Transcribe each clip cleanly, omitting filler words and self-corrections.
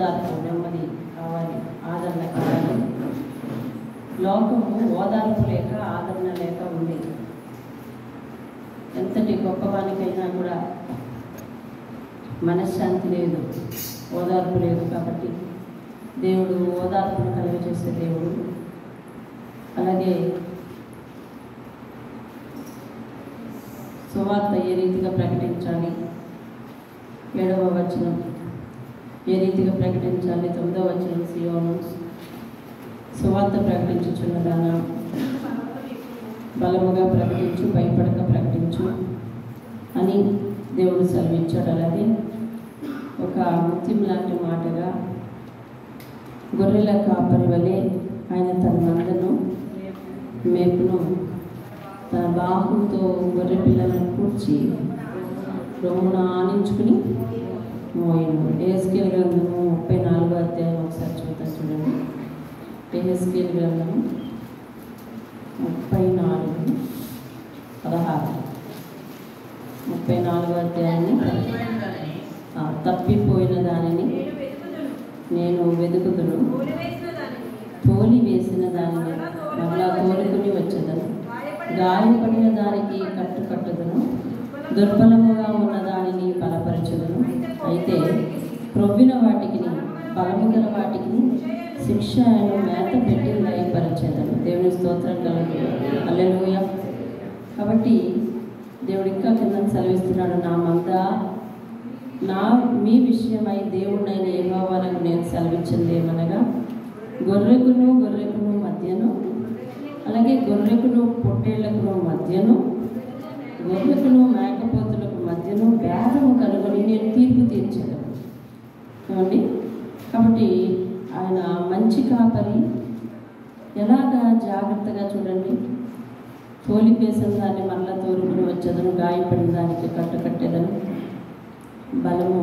ఓదార్పు, నెమ్మది కావాలి, ఆదరణ కావాలి. లోకము ఓదార్పు లేక ఆదరణ లేక ఉంది. ఎంతటి గొప్పవానికైనా కూడా మనశ్శాంతి లేదు, ఓదార్పు లేదు. కాబట్టి దేవుడు ఓదార్పును కలుగజేసే దేవుడు. అలాగే సువార్త ఏ రీతిగా ప్రకటించాలి, 7వ వచనం ఏ రీతిగా ప్రకటించాలి, 9వ వచనం సియోను సువార్త ప్రకటించుచున్నదానా, బలముగా ప్రకటించు, భయపడక ప్రకటించు అని దేవుడు సెలవిచ్చాడు. అలాగే ఒక ముత్యం లాంటి మాటగా గొర్రెల కాపరి వలె ఆయన తన మందను మేపును, తన బాహుతో గొర్రె పిల్లలను కూర్చి రొమ్మున ఆనించుకుని మోయను. యెహెజ్కేలు గ్రంథము 34వ అధ్యాయం ఒకసారి చూద్దాం చూడండి. యెహెజ్కేలు గ్రంథము 34వ అధ్యాయాన్ని తప్పిపోయిన దానిని నేను వెతుకుదును, తోలి వేసిన దానిని మరలా తోలుకుని వచ్చేదను, గాయపడిన దానికి కట్టుదును, దుర్బలముగా ఉన్న దానిని బలపరచుదును. అయితే క్రొవ్విన వాటికి, బలము గల వాటికి శిక్షను మేత పెట్టి లయపరచేదను. దేవుని స్తోత్రం కలుగు. హల్లెలూయా. కాబట్టి దేవుడు ఇంకా కింద సెలవిస్తున్నాడు, నా మంద మీ విషయమై దేవుడినైన యెహోవాకు నేను సెలవిచ్చింది ఏమనగా, గొర్రెకును మధ్యను, అలాగే గొర్రెకును పొట్టేళ్లకును మధ్యను, గొర్రెకును మేకపోతులకు మధ్యను భేదము కలుగుని నేను తీర్పు తీర్చాను. ఏమండి? కాబట్టి ఆయన మంచి కాపరి. ఎలాగా జాగ్రత్తగా చూడండి, తోలిపేసిన దాన్ని మరలా తోలుకుని వచ్చేదను, గాయపడిన దానికి కట్టేదను, బలము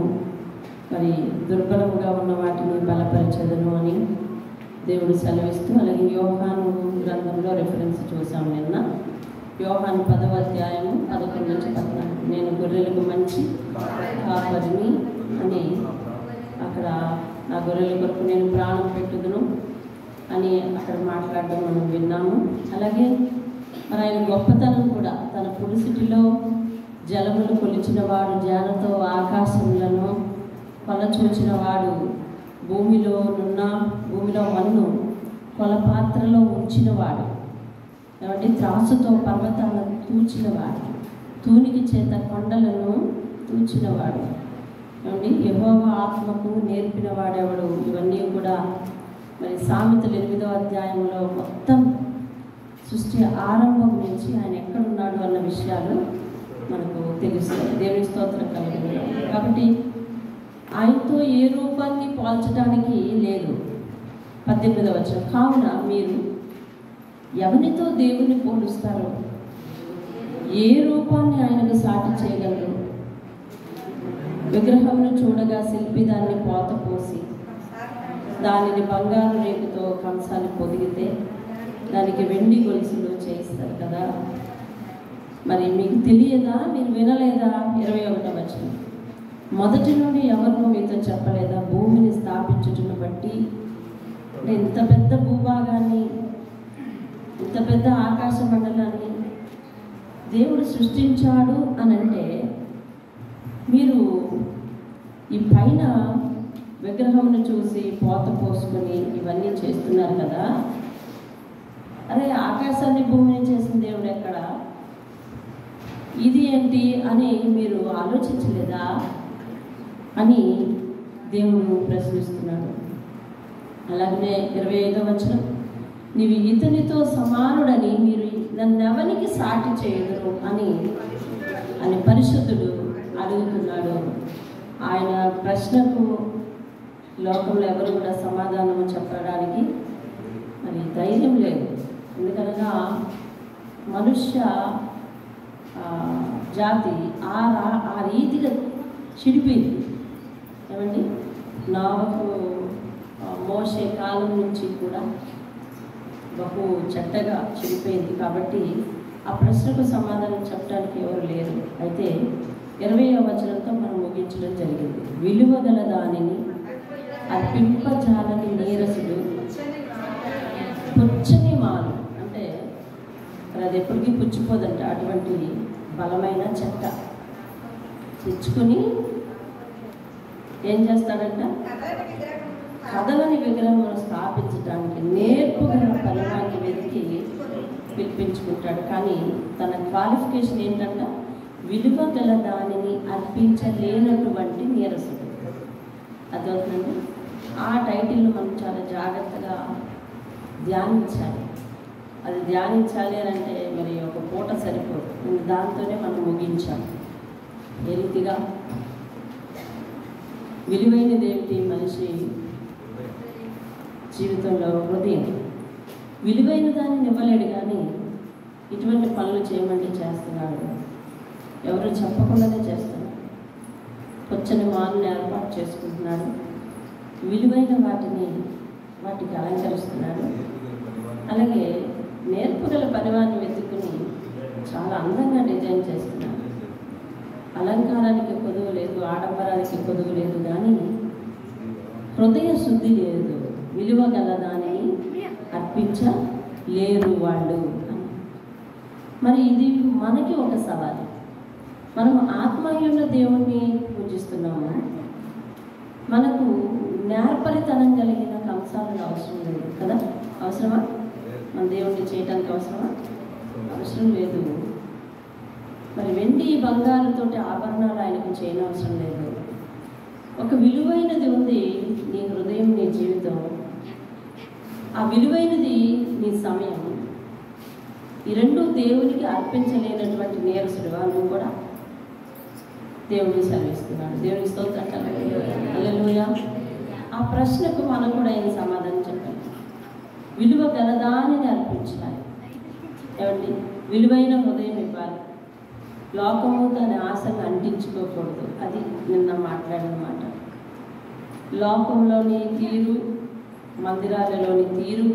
మరి దుర్బలముగా ఉన్న వాటిని బలపరిచేదను అని దేవుడు సెలవిస్తూ, అలాగే యోహాను గ్రంథంలో రెఫరెన్స్ చూసాం నిన్న. యోహాను 10వ అధ్యాయము 11 నుంచి 14, నేను గొర్రెలకు మంచి కాపరిని అని అక్కడ నా గొర్రెల కొరకు నేను ప్రాణం పెట్టుదును అని అక్కడ మాట్లాడడం మనం విన్నాము. అలాగే మరి ఆయన గొప్పతనం కూడా, తన పులిసిటిలో జలములు కొలిచిన వాడు, జానతో ఆకాశములను కొలచూచిన వాడు, భూమిలో మన్ను కొలపాత్రలో ఉంచినవాడు, ఏమంటే త్రాసుతో పర్వతాలను తూచినవాడు, తూనికి చేత కొండలను తూచినవాడు, ఏమండి యెహోవా ఆత్మకు నేర్పిన వాడెవడు. ఇవన్నీ కూడా మరి సామెతలు 8వ అధ్యాయంలో మొత్తం సృష్టి ఆరంభం నుంచి ఆయన ఎక్కడున్నాడు అన్న విషయాలు మనకు తెలుస్తాయి. దేవుని స్తోత్రం కలుగును. కాబట్టి ఆయనతో ఏ రూపాన్ని పోల్చడానికి లేదు. 18వ వచనం, కావున మీరు ఎవరితో దేవుని పోలుస్తారో, ఏ రూపాన్ని ఆయనకు సాటి చేయగలరు? విగ్రహమును చూడగా శిల్పి దాన్ని పోత పోసి దానిని బంగారు రేకుతో కంసాలు పొదిగితే దానికి వెండి గొలుసులు చేయిస్తారు కదా. మరి మీకు తెలియదా? మీరు వినలేదా? 21వ వచనం, మొదటి నుండి ఎవరు మీతో చెప్పలేదా? భూమిని స్థాపించుటను బట్టి, ఇంత పెద్ద భూభాగాన్ని, ఇంత పెద్ద ఆకాశ మండలాన్ని దేవుడు సృష్టించాడు అని అంటే, మీరు ఈ పైన విగ్రహమును చూసి పోత పోసుకొని ఇవన్నీ చేస్తున్నారు కదా. అరే, ఆకాశాన్ని భూమిని చేసిన దేవుడు ఎక్కడ? ఇది ఏంటి అని మీరు ఆలోచించలేదా అని దేవుడు ప్రశ్నిస్తున్నాడు. అలాగనే 25వ వచనం, నీవు ఇతనితో సమానుడని మీరు నన్నెవనికి సాటి చేయదురు అని పరిశుద్ధుడు అడుగుతున్నాడు. ఆయన ప్రశ్నకు లోకంలో ఎవరు కూడా సమాధానం చెప్పడానికి మరి ధైర్యం లేదు. ఎందుకనగా మనుష్య జాతి ఆ రీతిగా చెడిపోయింది. ఏమండి, నావకు మోసే కాలం నుంచి కూడా బహు చెడ్డగా చెడిపోయింది. కాబట్టి ఆ ప్రశ్నకు సమాధానం చెప్పడానికి ఎవరు లేరు. అయితే 20వ వచనంతో మనం ముగించడం జరిగింది. విలువ గల దానిని అర్పింపజాలని నీరసుడు పుచ్చని మాను, అంటే అది ఎప్పటికీ పుచ్చిపోదంట. అటువంటి బలమైన చెక్క తెచ్చుకొని ఏం చేస్తాడంట? కదలని విగ్రహమును స్థాపించడానికి నేర్పుగల పరిమాణాన్ని వెతికి పిలిపించుకుంటాడు. కానీ తన క్వాలిఫికేషన్ ఏంటంట? విలువ గల దానిని అర్పించలేనటువంటి నీరసుడు. అదవుతుందండి. ఆ టైటిల్ను మనం చాలా జాగ్రత్తగా ధ్యానించాలి. అది ధ్యానించాలి అని అంటే మరి ఒక పూట సరిపోదు, దాంతోనే మనం ముగించాలి. ఏ రీతిగా విలువైనది ఏమిటి? మనిషి జీవితంలో హృదయం. విలువైన దానిని ఇవ్వలేడు, కానీ ఇటువంటి పనులు చేయమంటే చేస్తున్నాడు. ఎవరు చెప్పకుండానే చేస్తున్నాడు. పొచ్చని మాలను ఏర్పాటు చేసుకుంటున్నాడు. విలువైన వాటికి అలంకరిస్తున్నాడు. అలాగే నేర్పుగల పనివారిని వెతుక్కుని చాలా అందంగా డిజైన్ చేస్తున్నాడు. అలంకారానికి కొదువు లేదు, ఆడంబరానికి కొదువు లేదు, కానీ హృదయ శుద్ధి లేదు. విలువ గల దానిని అర్పించలేరు వాళ్ళు. మరి ఇది మనకి ఒక సవాలు. మనం ఆత్మీయుల దేవుణ్ణి పూజిస్తున్నాము. మనకు నేర్పరితనం కలిగిన కంసాలను అవసరం లేదు కదా? అవసరమా? మన దేవుణ్ణి చేయడానికి అవసరమా? అవసరం లేదు. మరి వెండి బంగారుతోటి ఆభరణాలు ఆయనకు చేయనవసరం లేదు. ఒక విలువైనది ఉంది, నీ హృదయం, నీ జీవితం. ఆ విలువైనది నీ సమయం. ఈ రెండు దేవునికి అర్పించలేనటువంటి నీరసుడుగా నువ్వు కూడా దేవుడిని సెలవిస్తున్నాడు. దేవుని స్తోత్రం హల్లెలూయా. ఆ ప్రశ్నకు మనం కూడా ఏం సమాధానం చెప్పాలి? విలువ గలదానిని అర్పించాలి. ఏమండి? విలువైన హృదయం ఇవ్వాలి. లోకము దాని ఆశను అంటించుకోకూడదు. అది నిన్న మాట్లాడిన మాట. లోకంలోని తీరు, మందిరాలలోని తీరు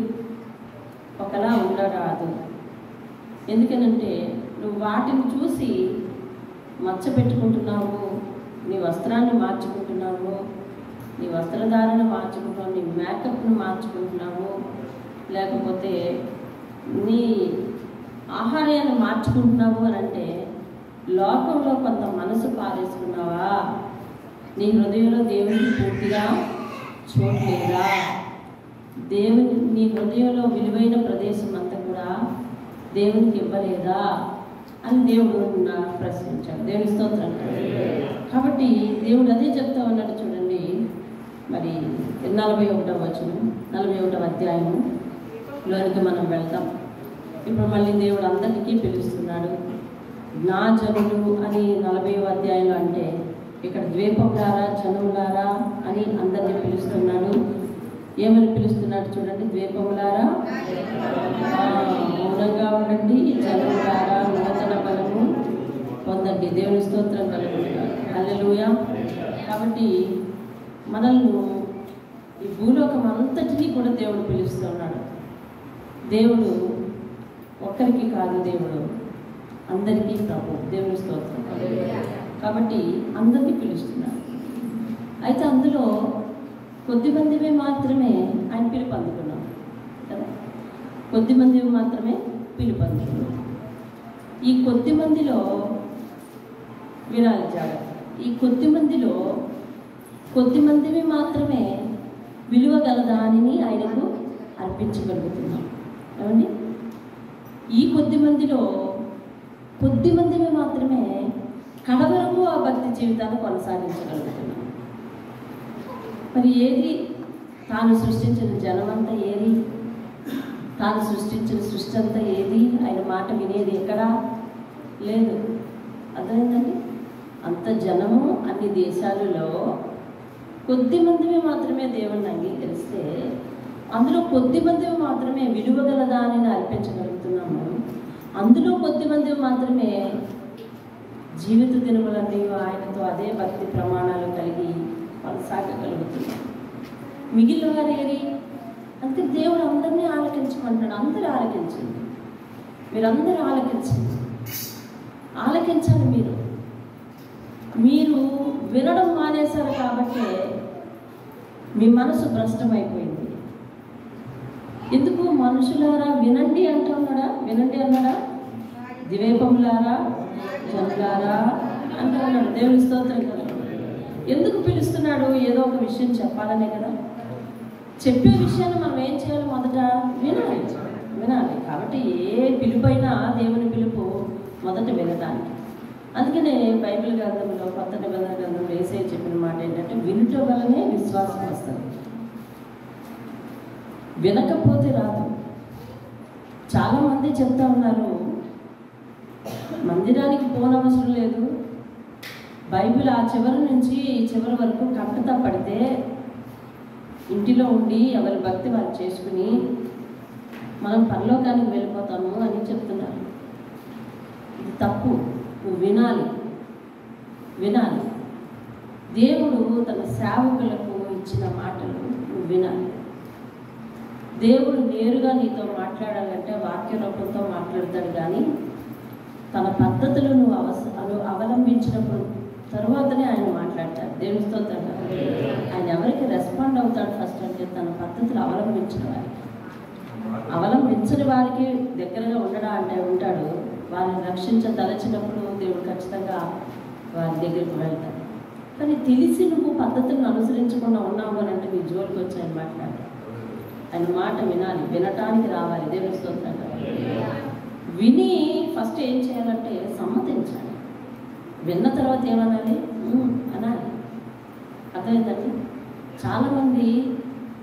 ఒకలా ఉండరాదు. ఎందుకనంటే నువ్వు వాటిని చూసి మచ్చ పెట్టుకుంటున్నావు, నీ వస్త్రాన్ని మార్చుకుంటున్నావు, నీ వస్త్రధారణ మార్చుకుంటున్నావు, నీ మేకప్ను మార్చుకుంటున్నావు, లేకపోతే నీ ఆహార్యాన్ని మార్చుకుంటున్నావు అని అంటే లోకంలో కొంత మనసు పారేసుకున్నావా? నీ హృదయంలో దేవునికి పూర్తిగా చోటు లేదా? నీ హృదయంలో విలువైన ప్రదేశం అంతా కూడా దేవునికి ఇవ్వలేదా అని దేవుడు ప్రశ్నించాడు. దేవుని స్తోత్రం. కాబట్టి దేవుడు అదే చెప్తా ఉన్నాడు. చూడండి, మరి 41వ వచనం, 41వ అధ్యాయంలోనికి మనం వెళ్తాం. ఇప్పుడు మళ్ళీ దేవుడు అందరికీ పిలుస్తున్నాడు. నా జనులు అని 40వ అధ్యాయంలో అంటే ఇక్కడ ద్వీపంలారా, జనులారా అని అందరినీ పిలుస్తున్నాడు. ఏమని పిలుస్తున్నాడు చూడండి. ద్వీపములారా మౌనంగా ఉండండి, జనులారా నూతన బలము పొందండి. దేవుని స్తోత్రం కలుగుతున్నాడు. హల్లెలూయా. కాబట్టి మనల్ని ఈ భూలోకం అంతటినీ కూడా దేవుడు పిలుస్తున్నాడు. దేవుడు ఒక్కరికి కాదు, దేవుడు అందరికీ ప్రభు. దేవుని స్తోత్రం. కాబట్టి అందరినీ పిలుస్తున్నాడు. అయితే అందులో కొద్దిమందివి మాత్రమే ఆయన పిలుపు అందుకున్నాం కదా? కొద్దిమందివి మాత్రమే పిలుపు అందుకున్నాం. ఈ కొద్దిమందిలో వినాలి జాగ్రత్త. ఈ కొద్దిమందివి మాత్రమే విలువ గల దానిని ఆయనకు అర్పించగలుగుతున్నాం. ఏమండి? ఈ కొద్దిమందిలో కొద్దిమందివి మాత్రమే కడవరకు ఆ భక్తి జీవితాన్ని కొనసాగించగలుగుతున్నాం. మరి ఏది? తాను సృష్టించిన జనమంతా ఏది? తాను సృష్టించిన సృష్టి అంతా ఏది? ఆయన మాట వినేది ఎక్కడా లేదు. అర్థమైందండి? అంత జనము అన్ని దేశాలలో కొద్దిమందివి మాత్రమే దేవుణ్ణి అంగీకరిస్తే అందులో కొద్దిమందివి మాత్రమే విలువ గల దానిని అర్పించగలుగుతున్నాము. అందులో కొద్దిమందివి మాత్రమే జీవిత దినములన్నీ ఆయనతో అదే భక్తి ప్రమాణాలు కలిగి కొనసాగగలుగుతున్నాం. మిగిలిన వారు ఏరి? అంటే దేవుడు అందరినీ ఆలకించమంటాడు. అందరూ ఆలకించండి, మీరందరూ ఆలకించండి, ఆలకించాలి. మీరు వినడం మానేశారు కాబట్టి మీ మనసు భ్రష్టమైపోయింది. ఎందుకు? మనుషులారా వినండి అంటున్నాడా? వినండి అన్నాడా? ద్వీపములారా జనులారా అంటున్నాడు. దేవుని స్తోత్రం కదా. ఎందుకు పిలుస్తున్నాడు? ఏదో ఒక విషయం చెప్పాలనే కదా. చెప్పే విషయాన్ని మనం ఏం చేయాలి? మొదట వినాలి. కాబట్టి ఏ పిలుపైనా దేవుని పిలుపు మొదట వినడానికి. అందుకనే బైబిల్ గ్రంథంలో, కొత్త నిబంధన గ్రంథంలో యేసయ్య చెప్పిన మాట ఏంటంటే, వినుట వల్లనే విశ్వాసం వస్తుంది, వినకపోతే రాదు. చాలామంది చెప్తా ఉన్నారు, మందిరానికి పోనవసరం లేదు, బైబిల్ ఆ చివరి నుంచి ఈ చివరి వరకు కంటతా పడితే ఇంటిలో ఉండి ఎవరి భక్తి వారు చేసుకుని మనం పరలోకానికి వెళ్ళిపోతాము అని చెప్తున్నారు. ఇది తప్పు. నువ్వు వినాలి. దేవుడు తన సేవకులకు ఇచ్చిన మాటలు నువ్వు వినాలి. దేవుడు నేరుగా నీతో మాట్లాడాలంటే వాక్య రూపంతో మాట్లాడతాడు, కానీ తన పద్ధతులు నువ్వు అవలంబించినప్పుడు తర్వాతనే ఆయన మాట్లాడతాడు. దేవుని స్తోత్రం. ఆయన ఎవరికి రెస్పాండ్ అవుతాడు ఫస్ట్ అంటే తన పద్ధతులు అవలంబించిన వారికి. అవలంబించని వారికి దగ్గరగా ఉండడా అంటే ఉంటాడు. వారిని రక్షించదలచినప్పుడు దేవుడు ఖచ్చితంగా వారి దగ్గరికి వెళ్తాడు. కానీ తెలిసి నువ్వు పద్ధతులను అనుసరించకుండా ఉన్నావు అని అంటే నీ జోలికి వచ్చి ఆయన మాట్లాడతాడు. ఆయన మాట వినాలి, వినటానికి రావాలి. దేవుని స్తోత్రం. విని ఫస్ట్ ఏం చేయాలంటే సమ్మతించాలి. విన్న తర్వాత ఏమనాలి? అనాలి. అర్థమైందండి? చాలామంది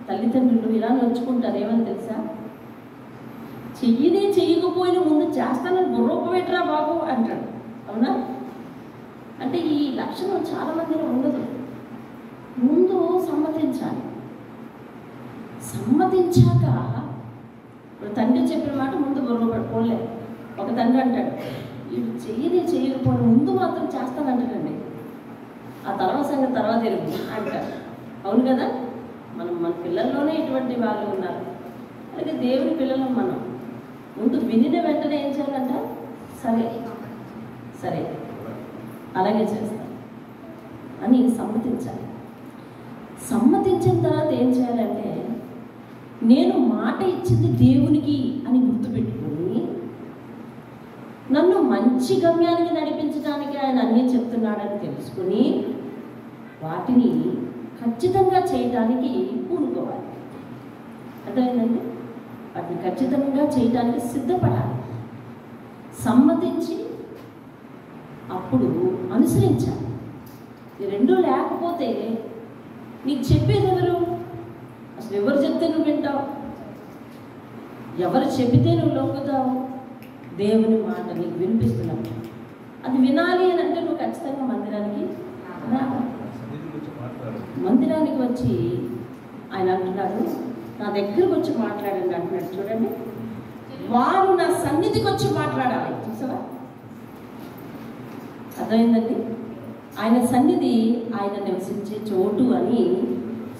తల్లిదండ్రులు ఇలా నొచ్చుకుంటారు. ఏమని తెలుసా? చెయ్యకపోయినా ముందు చేస్తానని బుర్రొప్పబెట్టరా బాబు అంటాడు. అవునా? అంటే ఈ లక్షణం చాలామందిలో ఉండదు. ముందు సమ్మతించాలి. సమ్మతించాక ఇప్పుడు తండ్రి చెప్పిన మాట ముందు బుర్రపడుకోలే. ఒక తండ్రి అంటాడు, ఇవి చేయకపోయినా ముందు మాత్రం చేస్తానంటాడండి. ఆ తర్వాత సంగతి తర్వాత ఎరుగు అంటాడు. అవును కదా? మన పిల్లల్లోనే ఇటువంటి వాళ్ళు ఉన్నారు. అలాగే దేవుని పిల్లలు మనం ముందు వినిన వెంటనే ఏం చేయాలంట? సరే అలాగే చేస్తాం అని సమ్మతించాలి. సమ్మతించిన తర్వాత ఏం చేయాలంటే, నేను మాట ఇచ్చింది దేవునికి అని గుర్తుపెట్టుకొని నన్ను మంచి గమ్యానికి నడిపించడానికి ఆయన అన్నీ చెప్తున్నాడని తెలుసుకుని వాటిని ఖచ్చితంగా చేయడానికి పూనుకోవాలి. అర్థమైందండి? వాటిని ఖచ్చితంగా చేయడానికి సిద్ధపడాలి. సమ్మతించి అప్పుడు అనుసరించాలి. ఈ రెండూ లేకపోతే నీకు చెప్పేది ఎవరు? అసలు ఎవరు చెప్తే నువ్వు వింటావు? ఎవరు చెబితే నువ్వు లొంగుతావు? దేవుని మాట నీకు వినిపిస్తున్నావు. అది వినాలి అని అంటే నువ్వు ఖచ్చితంగా మందిరానికి వచ్చి ఆయన అంటున్నాడు, నా దగ్గరకు వచ్చి మాట్లాడండి అంటున్నాడు. చూడండి, వారు నా సన్నిధికి వచ్చి మాట్లాడాలి. చూసావా? అర్థమైందండి? ఆయన సన్నిధి ఆయన నివసించే చోటు అని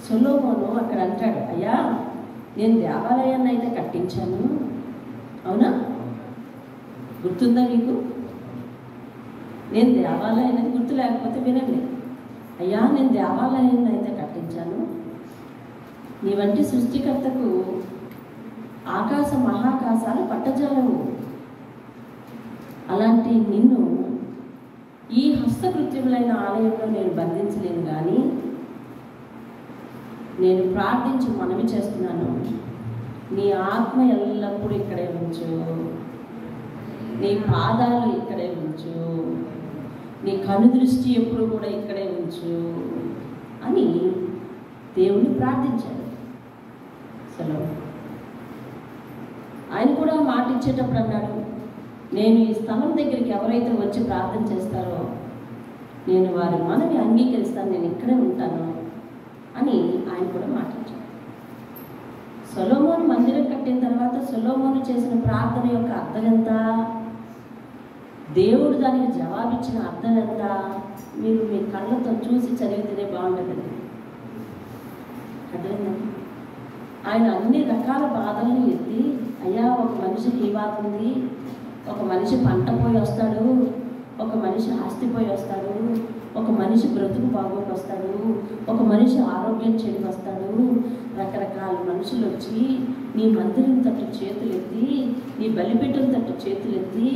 సొలొమోను అక్కడ అంటాడు. అయ్యా, నేను దేవాలయాన్ని అయితే కట్టించాను. అవునా? గుర్తుందా మీకు? నేను దేవాలయం అనేది గుర్తు లేకపోతే వినండి. అయ్యా, నేను దేవాలయాన్ని అయితే కట్టించాను. నీ వంటి సృష్టికర్తకు ఆకాశ మహాకాశాలు పట్టజాలవు. అలాంటి నిన్ను ఈ హస్తకృత్యములైన ఆలయంలో నేను బంధించలేను, కానీ నేను ప్రార్థించి మనవి చేస్తున్నాను, నీ ఆత్మ ఎల్లప్పుడూ ఇక్కడే ఉంచు, నీ పాదాలు ఇక్కడే ఉంచు, నీ కనుదృష్టి ఎప్పుడు కూడా ఇక్కడే ఉంచు అని దేవుని ప్రార్థించాడు. అసలు ఆయన కూడా మాట ఇచ్చేటప్పుడు అన్నాడు, నేను ఈ స్థలం దగ్గరికి ఎవరైతే వచ్చి ప్రార్థన చేస్తారో నేను వారి మనవి అంగీకరిస్తాను, నేను ఇక్కడే ఉంటాను అని ఆయన కూడా మాట్లాడారు. సొలొమోను మందిరం కట్టిన తర్వాత సొలొమోను చేసిన ప్రార్థన యొక్క అర్థం ఎంత, దేవుడు దానికి జవాబిచ్చిన అర్థం ఎంత, మీరు మీ కళ్ళతో చూసి చదివితేనే బాగుంటుందండి. అర్థమైందండి? ఆయన అన్ని రకాల బాధలను ఎత్తి, అయ్యా ఒక మనిషికి ఈ బాధ ఉంది, ఒక మనిషి పంట పోయి వస్తాడు, ఒక మనిషి ఆస్తి పోయి వస్తాడు, ఒక మనిషి బ్రతుకు బాగోకి వస్తాడు, ఒక మనిషి ఆరోగ్యం చెడికి వస్తాడు. రకరకాల మనుషులు వచ్చి నీ మందిరం తట్టు చేతులెత్తి, నీ బలిపీఠం తట్టు చేతులెత్తి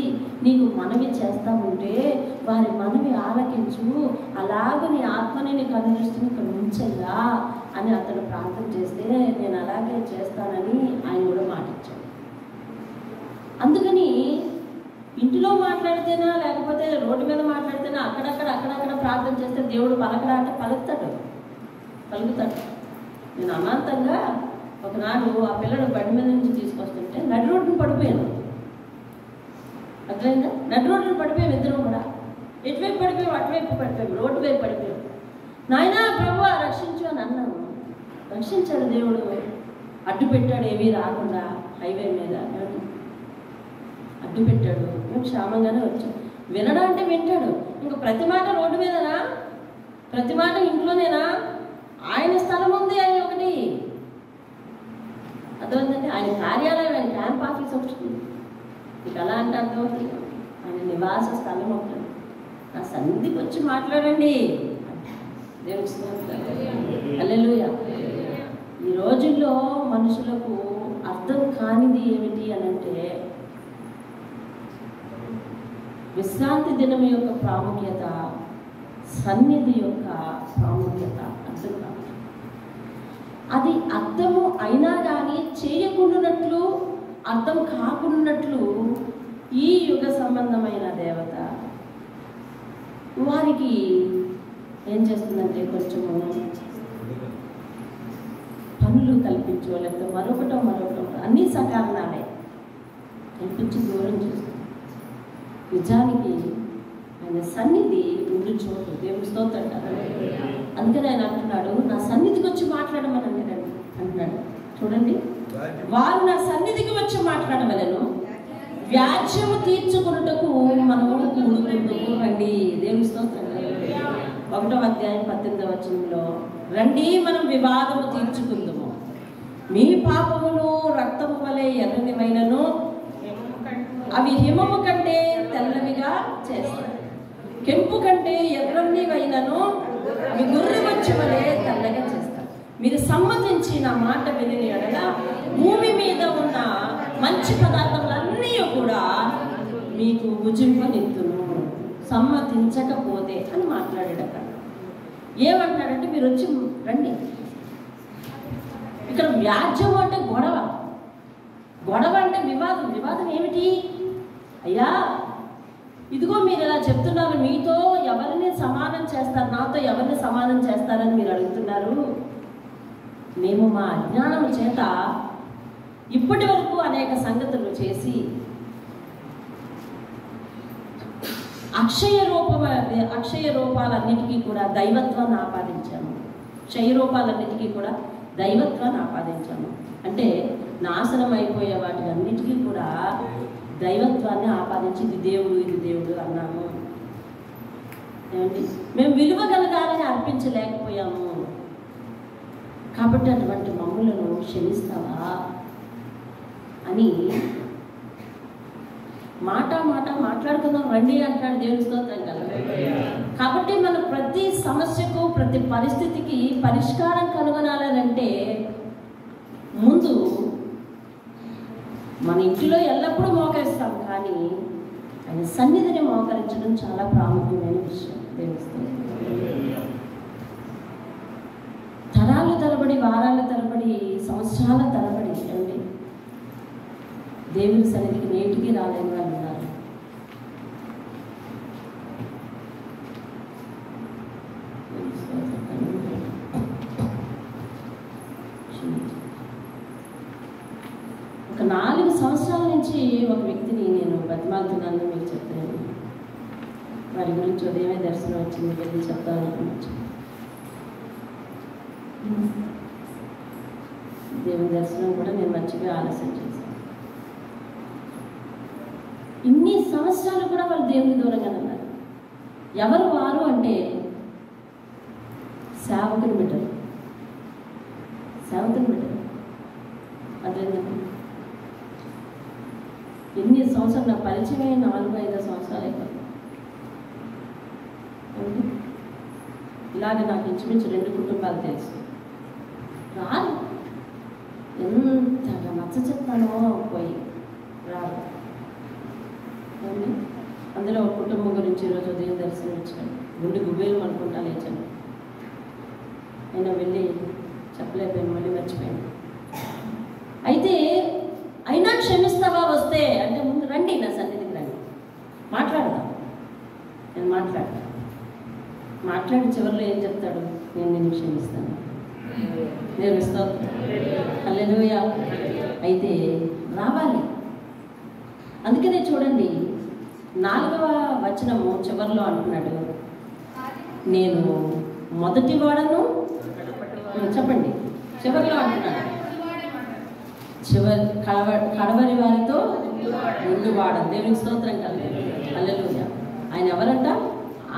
నీకు మనవి చేస్తూ ఉంటే వారి మనవి ఆలకించు, అలాగ నీ ఆత్మని నీకు అనుదృష్టిని ఇక్కడ ఉంచయ్యా అని అతను ప్రార్థన చేస్తే నేను అలాగే చేస్తానని ఆయన కూడా మాటిచ్చాడు. అందుకని ఇంటిలో మాట్లాడితేనా లేకపోతే రోడ్డు మీద మాట్లాడితేనా అక్కడక్కడ ప్రార్థన చేస్తే దేవుడు పలకడా అంటే పలుకుతాడు. నేను అమాంతంగా ఒకనాడు ఆ పిల్లడు బండి మీద నుంచి తీసుకొస్తుంటే నడి రోడ్డును పడిపోయాను. అట్లయిందా? నడి రోడ్డును పడిపోయాం ఇద్దరం కూడా. ఎటువైపు పడిపోయాం? అటువైపు పడిపోయాం, రోడ్డు వైపు పడిపోయాం. నాయనా ప్రభువా రక్షించు అని అన్నాను. రక్షించాడు దేవుడు. అడ్డు పెట్టాడు, ఏమీ రాకుండా హైవే మీద అడ్డు పెట్టాడు. మేము క్షేమంగానే వచ్చాం. వినడా అంటే వింటాడు. ఇంకా ప్రతి మాట రోడ్డు మీదనా, ప్రతి మాట ఇంట్లోనేనా? ఆయన స్థలం ఉంది, ఆయన ఒకటి అర్థమైందంటే ఆయన కార్యాలయం, ఆయన క్యాంప్ ఆఫీస్ ఒకటి. మీకు ఎలా అంటే అర్థమవుతుంది? ఆయన నివాస స్థలం ఒకటి. నా సన్నిధికి వచ్చి మాట్లాడండి. దేవునికి స్తోత్రం. హల్లెలూయా. ఈ రోజుల్లో మనుషులకు అర్థం కానిది ఏమిటి అని అంటే విశ్రాంతి దినం యొక్క ప్రాముఖ్యత, సన్నిధి యొక్క ప్రాముఖ్యత అర్థం కాదు. అది అర్థము అయినా కానీ చేయకుండానట్లు, అర్థం కాకుండానట్లు ఈ యుగ సంబంధమైన దేవత వారికి ఏం చేస్తుందంటే కొంచెము పనులు కల్పించో లేకపోతే మరొకటో అన్ని సకారణాలే కల్పించి దూరం చేస్తుంది. నిజానికి ఆయన సన్నిధి ఉండి చోటు. దేవుని స్తోత్రం. అందుకని ఆయన అంటున్నాడు, నా సన్నిధికి వచ్చి మాట్లాడమని అంటున్నాడు. చూడండి, వారు నా సన్నిధికి వచ్చి మాట్లాడవలను, వ్యాజ్యము తీర్చుకున్నటకు మనము కూడుకుందుము రండి. దేవుని స్తోత్రం. 1వ అధ్యాయం 18వ వచనంలో, రండి మనం వివాదము తీర్చుకుందుము, మీ పాపములు రక్తము వలె ఎర్రనివైనను అవి హిమము కంటే తెల్లవిగా చేస్తాయి, కెంపు కంటే ఎర్రనివైనను అవి గొర్రెమచ్చ వలె తెల్లగా చేస్తారు. మీరు సమ్మతించి నా మాట విని ఎడల భూమి మీద ఉన్న మంచి పదార్థములన్నీ కూడా మీకు భుజింపనిత్తును, సమ్మతించకపోతే అని మాట్లాడాడు. అక్కడ ఏమంటాడంటే మీరు వచ్చి రండి. ఇక్కడ వ్యాజ్యం అంటే గొడవ అంటే వివాదం ఏమిటి? అయ్యా ఇదిగో మీరు ఇలా చెప్తున్నారు, మీతో ఎవరిని సమానం చేస్తారు, నాతో ఎవరిని సమానం చేస్తారని మీరు అడుగుతున్నారు. మేము మా అజ్ఞానం చేత ఇప్పటి వరకు అనేక సంగతులు చేసి అక్షయ రూపాలన్నిటికీ కూడా దైవత్వాన్ని ఆపాదించాము. క్షయ రూపాలన్నిటికీ కూడా దైవత్వాన్ని ఆపాదించాము. అంటే నాశనం అయిపోయే వాటి అన్నిటికీ కూడా దైవత్వాన్ని ఆపాదించి ఇది దేవుడు అన్నాము. ఏమండి, మేము విలువ కలగాలని అర్పించలేకపోయాము. కాబట్టి అటువంటి మమ్ములను క్షమిస్తావా అని మాట మాట్లాడుకుందాం రండి అంటాడు. దేవుని స్తోత్రం కదా. కాబట్టి మన ప్రతి సమస్యకు, ప్రతి పరిస్థితికి పరిష్కారం కనుగొనాలంటే ముందు మన ఇంటిలో ఎల్లప్పుడూ మోకరిస్తాం, కానీ ఆయన సన్నిధిని మోకరించడం చాలా ప్రాముఖ్యమైన విషయం. దేవుని స్తోత్రం. తరాలు తరబడి, వారాల తరబడి, సంవత్సరాల తరబడి అండి దేవుని సన్నిధికి నేటికి రాలేని వాళ్ళు ఉన్నారు. ఒక 4 సంవత్సరాల నుంచి ఒక వ్యక్తిని నేను బతిమాలుతున్నాను మీకు చెప్తాను. వారి గురించి ఉదయమే దర్శనం వచ్చింది, వెళ్ళి చెప్తాను. దేవుని దర్శనం కూడా నేను మంచిగా ఆలస్యం చేశాను. ఇన్ని సంవత్సరాలు కూడా వాళ్ళు దేవుని దూరంగా ఉన్నారు. ఎవరు వారు అంటే సేవకుని బిడ్డలు. అదేంటండి, ఎన్ని సంవత్సరాలు నా పరిచయమే 4-5 సంవత్సరాలు అయిపోయింది. ఇలాగ నాకు ఇంచుమించు 2 కుటుంబాలు తెలుసు. రాదు, ఎంతగా నచ్చ చెప్తానో పోయి రాదు. అందులో ఒక కుటుంబం గురించి ఈరోజు ఉదయం దర్శనం ఇచ్చాను. గుండె గుబేలు అనుకుంటా లేచాను. అయినా వెళ్ళి చెప్పలేకపోయాను, మళ్ళీ మర్చిపోయాను. అయితే అయినా క్షమిస్తావా వస్తే అంటే ముందు రండి, నా సన్నిధికి రండి, మాట్లాడదాం. నేను మాట్లాడి చివరిలో ఏం చెప్తాడు? నేను నిన్ను క్షమిస్తాను. నేను స్తోత్రం, హల్లెలూయా. అయితే రావాలి. అందుకనే చూడండి 4వ వచనము చివరిలో అంటున్నాడు, నేను మొదటి వాడను. చెప్పండి, చివరిలో అంటున్నాడు కడవరి వారితో ముందు వాడను. దేవునికి స్తోత్రం కలుగు, హల్లెలూయా. ఆయన ఎవరంట?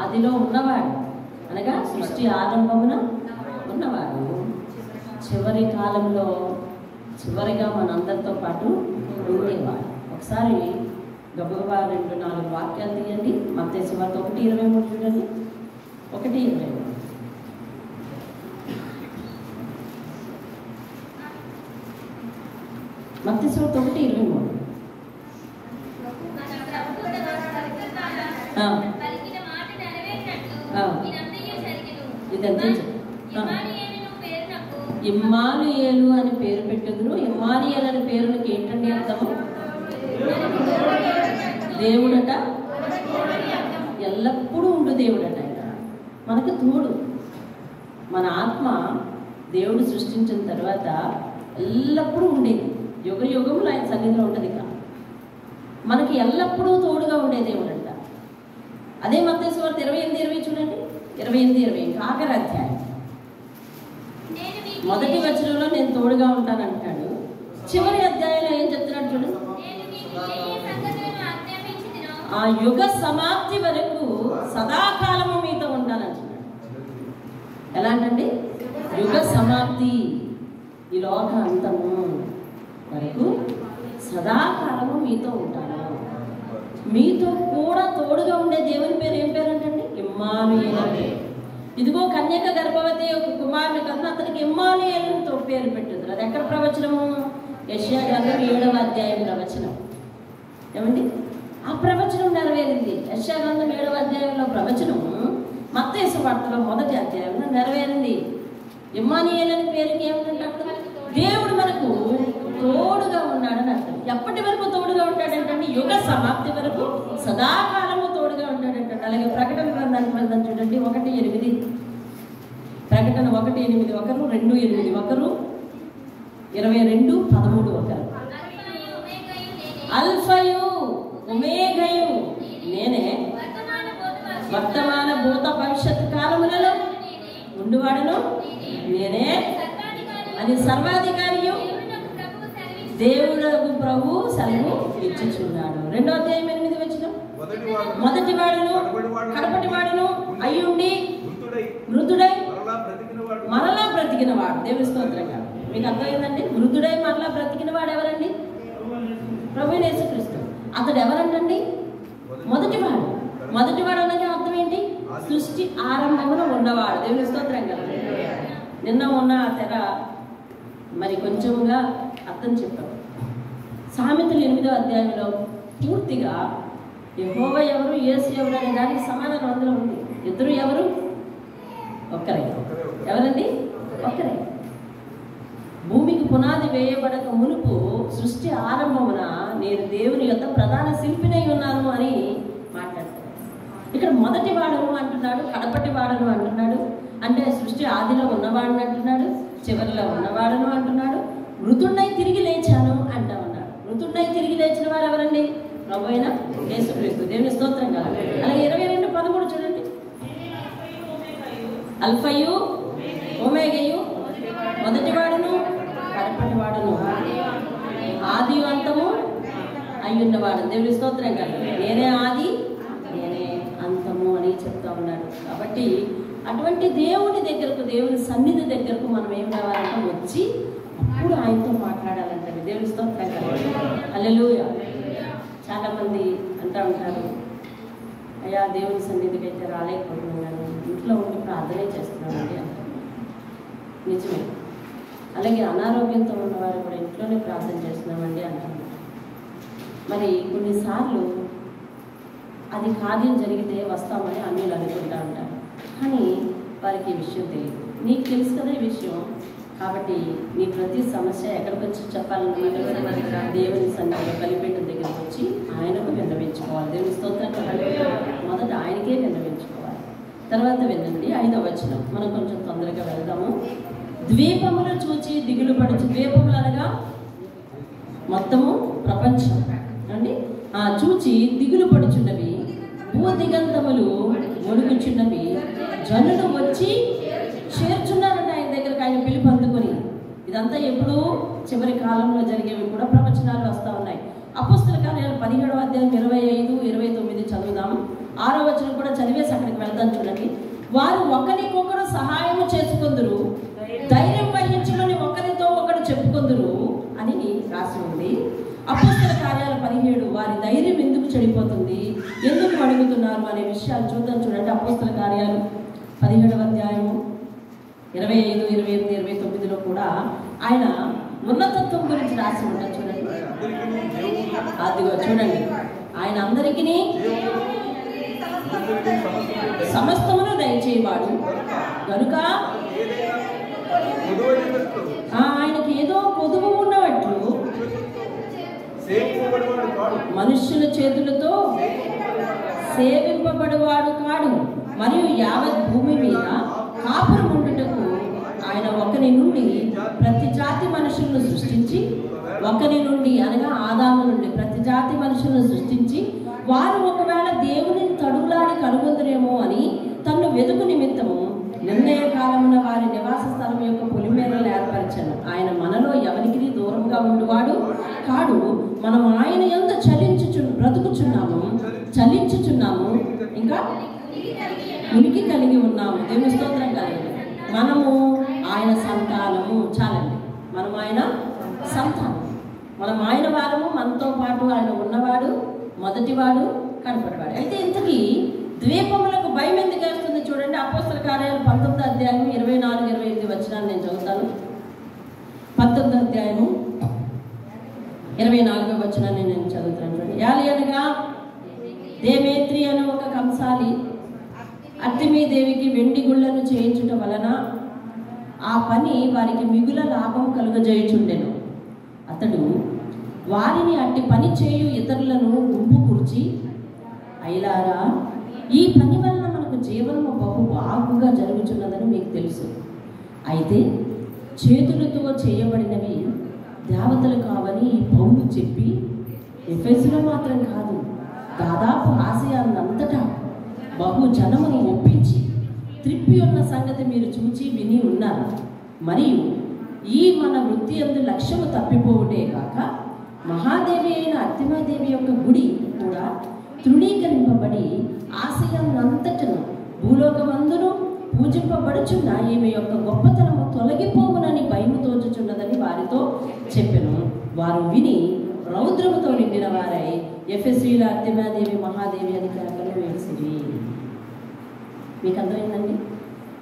ఆదిలో ఉన్నవాడు, అనగా సృష్టి ఆరంభమున ఉన్నవాడు. చివరి కాలంలో చివరిగా మనందరితో పాటు ఉండేవాడు. ఒకసారి గబగబా 2-4 వాక్యాలు తీయండి. మత్తయి సువార్త 1:23 చూడండి. 1:23 మత్తయి సువార్త 1:23. ఇమ్మానుయేలు అని పేరు పెట్టదురు. ఇమ్మానుయేలు అనే పేరునికి ఏంటండి అర్థము? దేవుడట, ఎల్లప్పుడూ ఉండు దేవుడట. ఆయన మనకు తోడు. మన ఆత్మ దేవుడు సృష్టించిన తర్వాత ఎల్లప్పుడూ ఉండేది. యుగ యుగములు ఆయన సన్నిధిలో ఉంటుంది. మనకి ఎల్లప్పుడూ తోడుగా ఉండే దేవుడంట. అదే మత్తయి సువార్త 28:20 చూడండి. 28:20 ఆఖరి అధ్యాయం మొదటి వచనంలో నేను తోడుగా ఉంటానంటాడు. చివరి అధ్యాయంలో ఏం చెప్తున్నాడు చూడండి. ఆ యుగ సమాప్తి వరకు సదాకాలము మీతో ఉంటానంటున్నాడు. ఎలాంటండి? యుగ సమాప్తి, ఈ లోక అంతము వరకు సదాకాలము మీతో ఉంటాను. మీతో కూడా తోడుగా ఉండే దేవుని పేరు ఏం పేరు అంటండి? ఇమ్మానుయేలు. ఇదిగో కన్యక గర్భవతి ఒక కుమారుని కన్నా అతనికి ఇమ్మానుయేలుతో పేరు పెట్టదు. అది ఎక్కడ ప్రవచనము? యెషయా గ్రంథం 7వ అధ్యాయం ప్రవచనం. ఏమండి? ఆ ప్రవచనం నెరవేరింది. యెషయా గ్రంథం 7వ అధ్యాయంలో ప్రవచనం మత్తయి సువార్తలో 1వ అధ్యాయంలో నెరవేరింది. ఇమ్మానుయేలు అనే పేరుకి ఏమిటంటే దేవుడు మనకు తోడుగా ఉన్నాడని అర్థం. ఎప్పటి వరకు తోడుగా ఉంటాడంటే యుగ సమాప్తి వరకు సదాకాలము తోడుగా ఉంటాడంటే. అలాగే ప్రకటన గ్రంథానికి వెళ్దాం చూడండి. 1:8 ప్రకటన 1:8 ఒకరు, 2:8 ఒకరు, 22:13 ఒకరు. అల్ఫయు ఒమేగయు నేనే, వర్తమాన భూత భవిష్యత్ కాలములలో ఉండువాడను నేనే అని సర్వాధికారియు దేవుడు ప్రభు సెలవు ఇచ్చుచున్నాడు. 2వ అధ్యాయం 8వ వచనం. మొదటి వాడును కడపటి వాడును అయ్యుండి మృతుడై మరలా బ్రతికిన వాడు. దేవుని స్తోత్రంగా. మీకు అర్థమైందండి? మృతుడై మరలా బ్రతికిన వాడు ఎవరండి? ప్రభువైన యేసుక్రీస్తు. అతడు ఎవరంటండి? మొదటివాడు. మొదటివాడు అన్నది అర్థం ఏంటి? సృష్టి ఆరంభంలో ఉన్నవాడు. దేవుని స్తోత్రంగా. నిన్న ఉన్న తెర మరి కొంచెంగా అర్థం చెప్పాం. సామెతలు 8వ అధ్యాయంలో పూర్తిగా యెహోవా ఎవరు, యేసు ఎవరు అనే దానికి సమాధానం అందులో ఉంది. ఇద్దరు ఎవరు? ఒక్కరే. ఎవరండి? ఒక్కరే. భూమికి పునాది వేయబడక మునుపు సృష్టి ఆరంభమున నేను దేవుని యొక్క ప్రధాన శిల్పినై ఉన్నాను అని మాట్లాడతాడు. ఇక్కడ మొదటి వాడను అంటున్నాడు, కడపటి వాడను అంటున్నాడు. అంటే సృష్టి ఆదిలో ఉన్నవాడని అంటున్నాడు, చివరిలో ఉన్నవాడను అంటున్నాడు. మృతుడినై తిరిగి లేచాను అంటా ఉన్నాడు. మృతుడినై తిరిగి లేచిన వారు ఎవరండి? ప్రభువైన యేసుక్రీస్తు. దేవుని స్తోత్రం కదా. అలాగే 22:13 చూడండి. అల్ఫయు ఒమేగయు మొదటి వాడును కడపటి వాడును ఆది అంతము అయ్యున్నవాడు. దేవుని స్తోత్రం కదా. నేనే ఆది నేనే అంతము అని చెప్తా ఉన్నాడు. కాబట్టి అటువంటి దేవుని దగ్గరకు, దేవుని సన్నిధి దగ్గరకు మనం ఏం కావాలంటే వచ్చి అప్పుడు ఆయనతో మాట్లాడాలంటే. దేవుని స్తోత్రం కదా. హల్లెలూయా. చాలామంది అంటూ ఉంటారు, అయ్యా దేవుని సన్నిధికి అయితే రాలేకపోతున్నాం కానీ ఇంట్లో ఉండి ప్రార్థనే చేస్తున్నామండి అంటారు. నిజమే. అలాగే అనారోగ్యంతో ఉన్నవారు కూడా ఇంట్లోనే ప్రార్థన చేస్తున్నామండి అంటున్నారు. మరి కొన్నిసార్లు అది కార్యం జరిగితే వస్తామని అన్యులు అనుకుంటా ఉంటారు, కానీ వారికి ఈ విషయం తెలియదు. నీకు తెలుసు కదా ఈ విషయం. కాబట్టి నీ ప్రతి సమస్య ఎక్కడికి వచ్చి చెప్పాలన్నమాట, దేవుని సన్నిధిలో బలిపీఠం దగ్గరకు వచ్చి ఆయనకు విన్నవించుకోవాలి. దేవుని స్తోత్రం. మొదట ఆయనకే విన్నవించుకోవాలి. తర్వాత వినండి 5వ వచనం. మనం కొంచెం తొందరగా వెళ్దాము. ద్వీపములు చూచి దిగులు పడుచు. ద్వీపములు అనగా మొత్తము ప్రపంచం అండి. చూచి దిగులు పడుచున్నవి, భూదిగంతములు ఒడుగుచున్నవి, జనులు వచ్చి చేర్చున్నారంట ఆయన దగ్గరకు. ఆయన పిలుపు అందుకొని. ఇదంతా ఎప్పుడు చివరి కాలంలో జరిగేవి కూడా ప్రవచనాలు వస్తూ ఉన్నాయి. అపోస్తల కార్యాలు 17వ అధ్యాయం 25, 29 చదువుదాం. 6వ వచనం కూడా చదివేసి అక్కడికి వెళ్దాం. చూడండి. వారు ఒకరికొకరు సహాయం చేసుకుందరు, ధైర్యం వహించుకొని ఒకరితో ఒకరు చెప్పుకుందరు అని రాసి ఉంది. అపోస్తల కార్యాలు 17 వారి ధైర్యం ఎందుకు చెడిపోతుంది, ఎందుకు అడుగుతున్నారు అనే విషయాలు చూద్దాం. చూడండి. అపోస్తల కార్యాలు 17వ అధ్యాయము 25, 28, 29లో కూడా ఆయన ఉన్నతత్వం గురించి రాసి ఉంటారు. చూడండి. అదిగో చూడండి. ఆయన అందరికీ సమస్తమును దయచేవాడు కనుక ఆయనకి ఏదో కొదువు ఉన్నట్లు మనుష్యుల చేతులతో సేవింపబడువాడు కాడు. మరియు యావత్ భూమి మీద కాపురం ఉండుటకు ఆయన ఒకరి నుండి ప్రతి జాతి మనుషులను సృష్టించి, ఒకరి నుండి అనగా ఆదాము నుండి ప్రతి జాతి మనుషులను సృష్టించి, వారు ఒకవేళ దేవుని తడులాడి కనుగొందురేమో అని తన్ను వెతుకు నిమిత్తము నిర్ణయ కాలమున వారి నివాస స్థలం యొక్క పొలిమేరలు ఏర్పరచను. ఆయన మనలో ఎవరికి దూరంగా ఉండువాడు కాడు. మనం ఆయన యందు చలించుచున్నాము, ఇంకా ఉనికి కలిగి ఉన్నాము. దేవుని స్తోత్రం కలిగి మనము ఆయన సంతానము. చాలండి. మనం ఆయన సంతానం, మనం ఆయన వారము. మనతో పాటు ఆయన ఉన్నవాడు, మొదటివాడు, కనపడేవాడు. అయితే ఇంతకీ ద్వీపములకు భయం ఎందుకు వేస్తుంది చూడండి. అపోస్తల కార్యాలు 19వ అధ్యాయం 24, 28 వచనాలు నేను చదువుతాను. 19వ అధ్యాయము 24వ వచనాన్ని నేను చదువుతాను. చూడండి. యాలియనగా దేమేత్రి అను ఒక కంసాలి అర్తెమీ దేవికి వెండి గుళ్ళను చేయించుట వలన ఆ పని వారికి మిగుల లాభం కలుగజేయుచుండెను. అతడు వారిని అట్టి పని చేయు ఇతరులను గుంపు కూర్చి, అయ్యలారా, ఈ పని వలన మనకు జీవనము బహు బాగుగా జరుగుతున్నదని మీకు తెలుసు. అయితే చేతులతో చేయబడినవి దేవతలు కావని పౌలు చెప్పి ఎఫెసులో మాత్రం కాదు, దాదాపు ఆసియానంతటా బహు జనమును ఒప్పించి త్రిప్పి ఉన్న సంగతి మీరు చూచి విని ఉన్నారు. మరియు ఈ మన వృత్తి యందు లక్ష్యము తప్పిపోవుటే కాక మహాదేవి అయిన అర్తెమీదేవి యొక్క గుడి కూడా తృణీకరింపబడి ఆసియానంతటను భూలోకమందును పూజింపబడుచున్న ఈమె యొక్క గొప్పతనము తొలగిపోవునని భయము తోచుచున్నదని వారితో చెప్పెను. వారు విని రౌద్రముతో నిండిన వారై ఎఫెసీయుల అర్తెమీదేవి మహాదేవి అని కేకలు వేసిరి. మీకు అర్థమైందండి?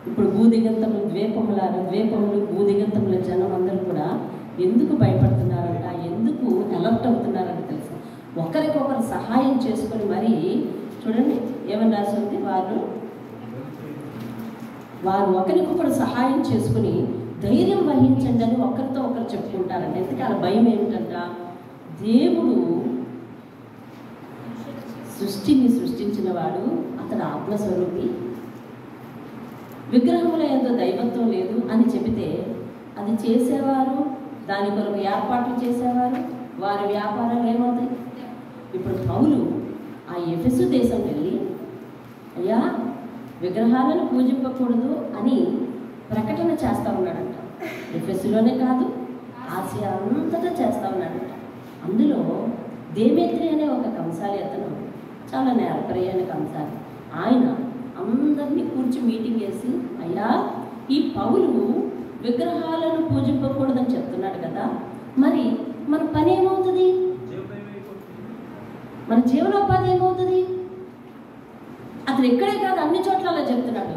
ఇప్పుడు భూదిగంతములు ద్వీపములు భూదిగంతముల జనం అందరూ కూడా ఎందుకు భయపడుతున్నారంట, ఎందుకు అలర్ట్ అవుతున్నారంట తెలుసా? ఒకరికొకరు సహాయం చేసుకొని మరి చూడండి ఏమని రాసింది. వారు ఒకరికొకరు సహాయం చేసుకుని ధైర్యం వహించండి అని ఒకరితో ఒకరు చెప్పుకుంటారంట. ఎందుకంటే అలా భయం ఏమిటంట, దేవుడు సృష్టిని సృష్టించిన వాడు, అతడు ఆత్మస్వరూపి, విగ్రహముల యందు దైవత్వం లేదు అని చెబితే అది చేసేవారు, దాని కొరకు ఏర్పాట్లు చేసేవారు, వారి వ్యాపారాలు ఏమవుతాయి? ఇప్పుడు పౌలు ఆ ఎఫెసు దేశం వెళ్ళి, అయ్యా విగ్రహాలను పూజింపకూడదు అని ప్రకటన చేస్తూ ఉన్నాడంట. ఎఫెసులోనే కాదు, ఆసియా అంతటా చేస్తూ ఉన్నాడంట. అందులో దేమేత్రి అనే ఒక కంసాలి, అతను చాలా నేర్పరైన కంసాలి. ఆయన అందరినీ కూర్చి మీటింగ్ వేసి, అయ్యా ఈ పౌలు విగ్రహాలను పూజింపకూడదని చెప్తున్నాడు కదా, మరి మన పని ఏమవుతుంది, మన జీవనోపాధి ఏమవుతుంది? అసలు ఇక్కడే కాదు, అన్ని చోట్ల అలా చెప్తున్నాడు.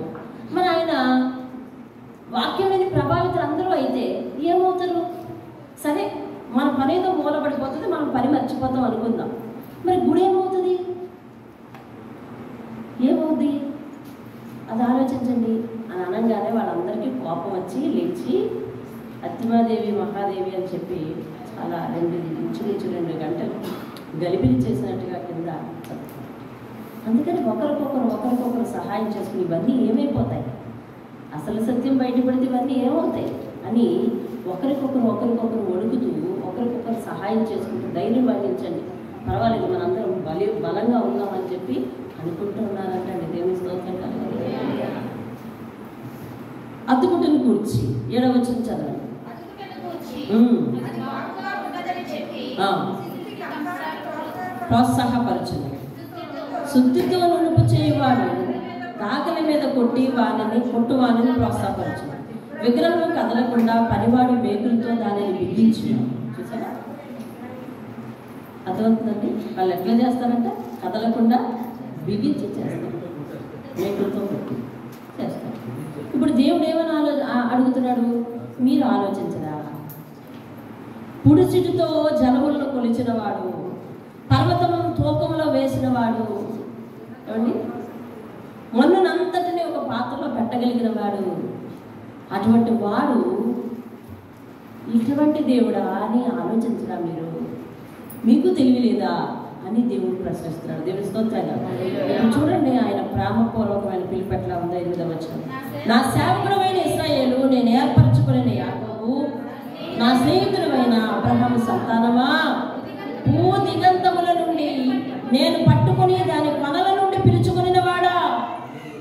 మరి ఆయన వాక్యం విని ప్రభావితులు అందరూ అయితే ఏమవుతారు? సరే, మన పని ఏదో మూలపడిపోతుంది, మనం పని మర్చిపోతాం అనుకుందాం. మరి గుడి ఏమవుతుంది? ఏమవుద్ది? అది ఆలోచించండి అని అనగానే వాళ్ళందరికీ కోపం వచ్చి లేచి అత్తిమాదేవి మహాదేవి అని చెప్పి అలా ఇంచుమించు 2 గంటలు గలిబిలి చేసినట్టుగా కింద. అందుకని ఒకరికొకరు సహాయం చేసుకుని ఇవన్నీ ఏమైపోతాయి, అసలు సత్యం బయటపడితే ఇవన్నీ ఏమవుతాయి అని ఒకరికొకరు వణుకుతూ ఒకరికొకరు సహాయం చేసుకుంటూ ధైర్యం వహించండి, పర్వాలేదు మనందరం బలంగా ఉన్నామని చెప్పి అనుకుంటూ ఉన్నారంటండి. దేవుని స్తోత్రం కలుగుతుంది. అద్దుకుంటుని కూర్చి 7వ వచనం చదవండి. ప్రోత్సాహపరచును. శుద్ధితో నునుపు చేయవాడు దాకలి మీద కొట్టువానిని ప్రోత్సాహపరచును. విగ్రహం కదలకుండా పనివాడు మేకులతో దానిని బిగించును. చూసారా? అర్థమవుతుందండి. వాళ్ళు ఎట్లా చేస్తారంటే కదలకుండా బిగించి చేస్తారు, మేకులతో చేస్తారు. ఇప్పుడు దేవుడు ఏమని అడుగుతున్నాడు? మీరు ఆలోచించరా? పుడిచిటితో జలములను కొలిచిన వాడు, పర్వతము తూకంలో వేసిన వాడు, ఏమండి మన్నునంతటిని ఒక పాత్రలో పెట్టగలిగిన వాడు, అటువంటి వాడు ఇటువంటి దేవుడా అని ఆలోచించరా మీరు? మీకు తెలివి లేదా అని దేవుడు ప్రశ్నిస్తున్నాడు. దేవుడి స్తోత్రంగా. ఇప్పుడు చూడండి, ఆయన ప్రేమపూర్వకమైన పిలుపు ఎట్లా ఉందో 8వ వచనం. నా సేవకుడమైన ఇశ్రాయేలు, నేను ఏర్పరచుకునే యాకోబు, నా స్నేహితుడమైన అబ్రహాము సంతానమా, భూ దిగంతముల నుండి నేను పట్టుకుని దాని కొనల నుండి పిలుచుకుని వాడా,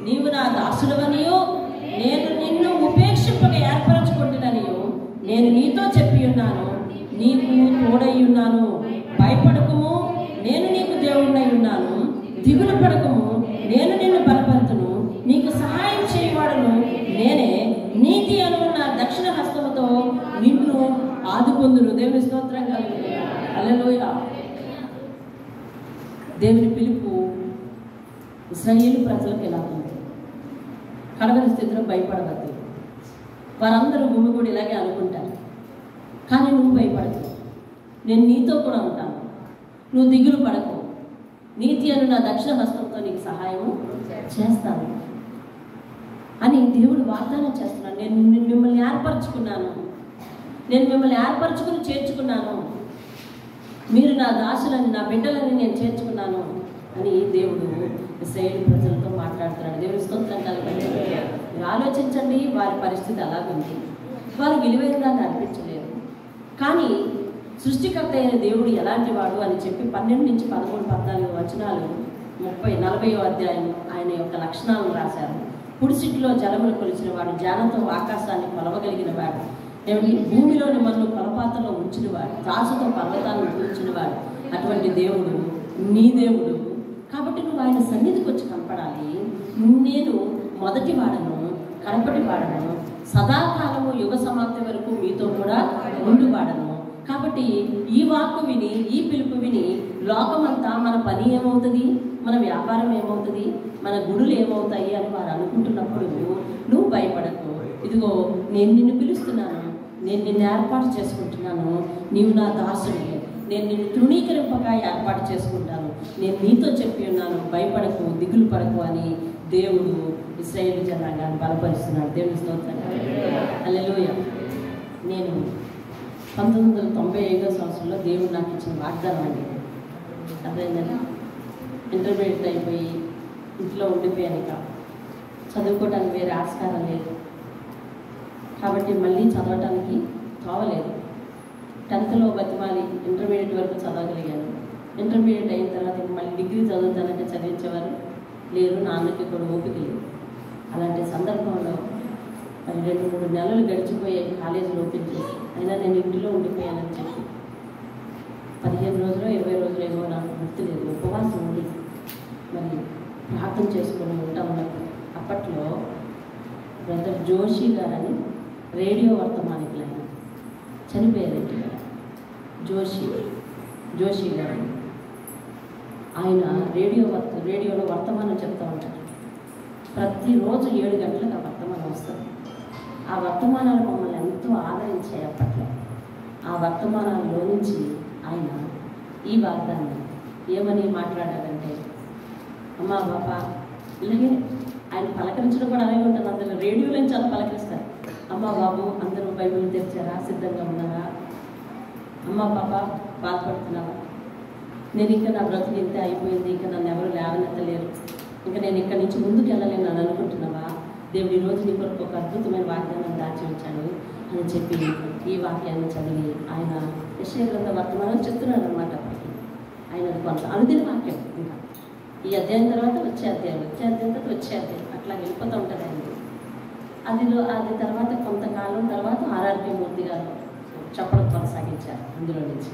నీవు నా దాసుడవనియు నేను నిన్ను ఉపేక్షింపక ఏర్పరచుకుంటుననియు నేను నీతో చెప్పి ఉన్నాను, నీకు తోడై ఉన్నాను. భయపడకము, నేను నీకు దేవుడినై ఉన్నాను. దిగులు పడకము, నేను నిన్ను బలపరుతును. నీకు సహాయం చేయవాడను నేనే. నీతి అను నా దక్షిణ హస్తముతో నిన్ను ఆదుకొందును. దేవుని స్తోత్రం కలుగును. హల్లెలూయా. దేవుని పిలుపు ఇశ్రాయేలు ప్రజలకు ఎలా ఉంది? కడవరి స్థితిలో భయపడవద్దు. వారందరూ గుమిగూడి ఇలాగే అనుకుంటారు, కానీ నువ్వు భయపడకు, నేను నీతో కూడా ఉంటాను, నువ్వు దిగులు పడకు, నీతి అను నా దక్షిణ హస్తంతో నీకు సహాయము చేస్తాను అని దేవుడు వాగ్దానం చేస్తున్నాడు. నేను మిమ్మల్ని ఏర్పరచుకున్నాను, నేను మిమ్మల్ని ఏర్పరచుకుని చేర్చుకున్నాను, మీరు నా దాసులని, నా బిడ్డలని నేను చేర్చుకున్నాను అని దేవుడు ఇశ్రాయేలు ప్రజలతో మాట్లాడుతున్నాడు. దేవుడి స్తోత్రం కలుగుతుంది. మీరు ఆలోచించండి, వారి పరిస్థితి అలాగుంది. వారు విలువైన దాన్ని అర్పించలేరు, కానీ సృష్టికర్త అయిన దేవుడు ఎలాంటి వాడు అని చెప్పి 12 నుంచి 13, 14 వచనాలు 40వ అధ్యాయం ఆయన యొక్క లక్షణాలను రాశారు. పుడిసిటిలో జలములు కొలిచిన వాడు, జ్ఞానంతో ఆకాశాన్ని కొలవగలిగిన వాడు, ఏమిటి భూమిలోని మన్ను కొలపాత్రలో ఉంచినవాడు, త్రాసుతో పర్వతాలను కూర్చున్నవాడు, అటువంటి దేవుడు నీ దేవుడు. కాబట్టి నువ్వు ఆయన సన్నిధికి వచ్చి కనపడాలి. నేను మొదటి వాడను, కడపటి వాడను, సదాకాలము యుగ సమాప్తి వరకు మీతో కూడా ఉండువాడను. కాబట్టి ఈ వాక్కు విని, ఈ పిలుపు విని లోకమంతా మన పని ఏమవుతుంది, మన వ్యాపారం ఏమవుతుంది, మన గుడులు ఏమవుతాయి అని వారు అనుకుంటున్నప్పుడు నువ్వు భయపడకు. ఇదిగో నేను నిన్ను పిలుస్తున్నాను, నేను నిన్ను ఏర్పాటు చేసుకుంటున్నాను, నీవు నా దాసుని, నేను నిన్ను తృణీకరింపక ఏర్పాటు చేసుకుంటాను, నేను నీతో చెప్పి ఉన్నాను, భయపడకు, దిగులు పడకు అని దేవుడు ఇశ్రాయేలు జనాంగాన్ని బలపరుస్తున్నాడు. దేవుని స్తోత్రం. హల్లెలూయా. నేను 1995వ సంవత్సరంలో దేవుడు నాకు ఇచ్చిన వాగ్దానం అండి. అదేంటంటే ఇంటర్మీడియట్ అయిపోయి ఇంట్లో ఉండిపోయాను, ఇక చదువుకోవడానికి వేరే ఆస్కారం లేదు, కాబట్టి మళ్ళీ చదవటానికి తావలేదు. 10th బతిమాలి ఇంటర్మీడియట్ వరకు చదవగలిగాను. ఇంటర్మీడియట్ అయిన తర్వాత మళ్ళీ డిగ్రీ చదువుతానంటే చదివించేవారు లేరు, నాన్నకి కూడా ఓపిక లేదు. అలాంటి సందర్భంలో మరి 2-3 నెలలు గడిచిపోయే కాలేజీలో ఓపెన్ చేసి, అయినా నేను ఇంటిలో ఉండిపోయానని చెప్పి 15 రోజులు 20 రోజులు ఏమో నాకు గుర్తులేదు, ఉపవాసం ఉండి మరి ప్రార్థన చేసుకొని ఉంటా ఉన్నప్పుడు అప్పట్లో బ్రదర్ జోషి గారని రేడియో వర్తమానికులు ఆయన చనిపోయారండి. జోషి గారు ఆయన రేడియోలో వర్తమానం చెప్తూ ఉంటారు. ప్రతిరోజు 7 గంటలకు ఆ వర్తమానం వస్తుంది. ఆ వర్తమానాలు మమ్మల్ని ఎంతో ఆదరించాయి. అప్పట్లో ఆ వర్తమానాల్లో నుంచి ఆయన ఈ వాగ్దానం ఏమని మాట్లాడారంటే, అమ్మా బాబా ఇలాగే ఆయన పలకరించడం కూడా అలాగే ఉంటుంది. అందులో రేడియోలో నుంచి అలా పలకరిస్తారు. అమ్మా బాబు అందరూ బైబిల్ తెరిచారా, సిద్ధంగా ఉన్నారా, అమ్మా పాప బాధపడుతున్నావా, నేను ఇంకా నా బ్రతుకు ఇంతే అయిపోయింది, ఇంకా నన్ను ఎవరు లేవనెత్తలేరు, ఇంకా నేను ఇక్కడి నుంచి ముందుకు వెళ్ళలేను అని అనుకుంటున్నావా, దేవుడు ఈరోజు నీ కొరకు ఒక అద్భుతమైన వాగ్దానం దాచి ఉంచాడు అని చెప్పి ఈ వాక్యాన్ని చదివి ఆయన యెషయా గ్రంథ వర్తమానం చెప్తున్నాడు అనమాట. అప్పటికి ఆయన కొంత అనుదిన వాక్యం. ఇంకా ఈ అధ్యాయం తర్వాత వచ్చే అధ్యాయం, వచ్చే అధ్యాయం తర్వాత వచ్చే అధ్యాయం అట్లా వెళ్ళిపోతూ ఉంటుంది ఆయనది. అది తర్వాత కొంతకాలం తర్వాత ఆర్ఆర్కే మూర్తి గారు చెప్పడం కొనసాగించారు అందులో నుంచి.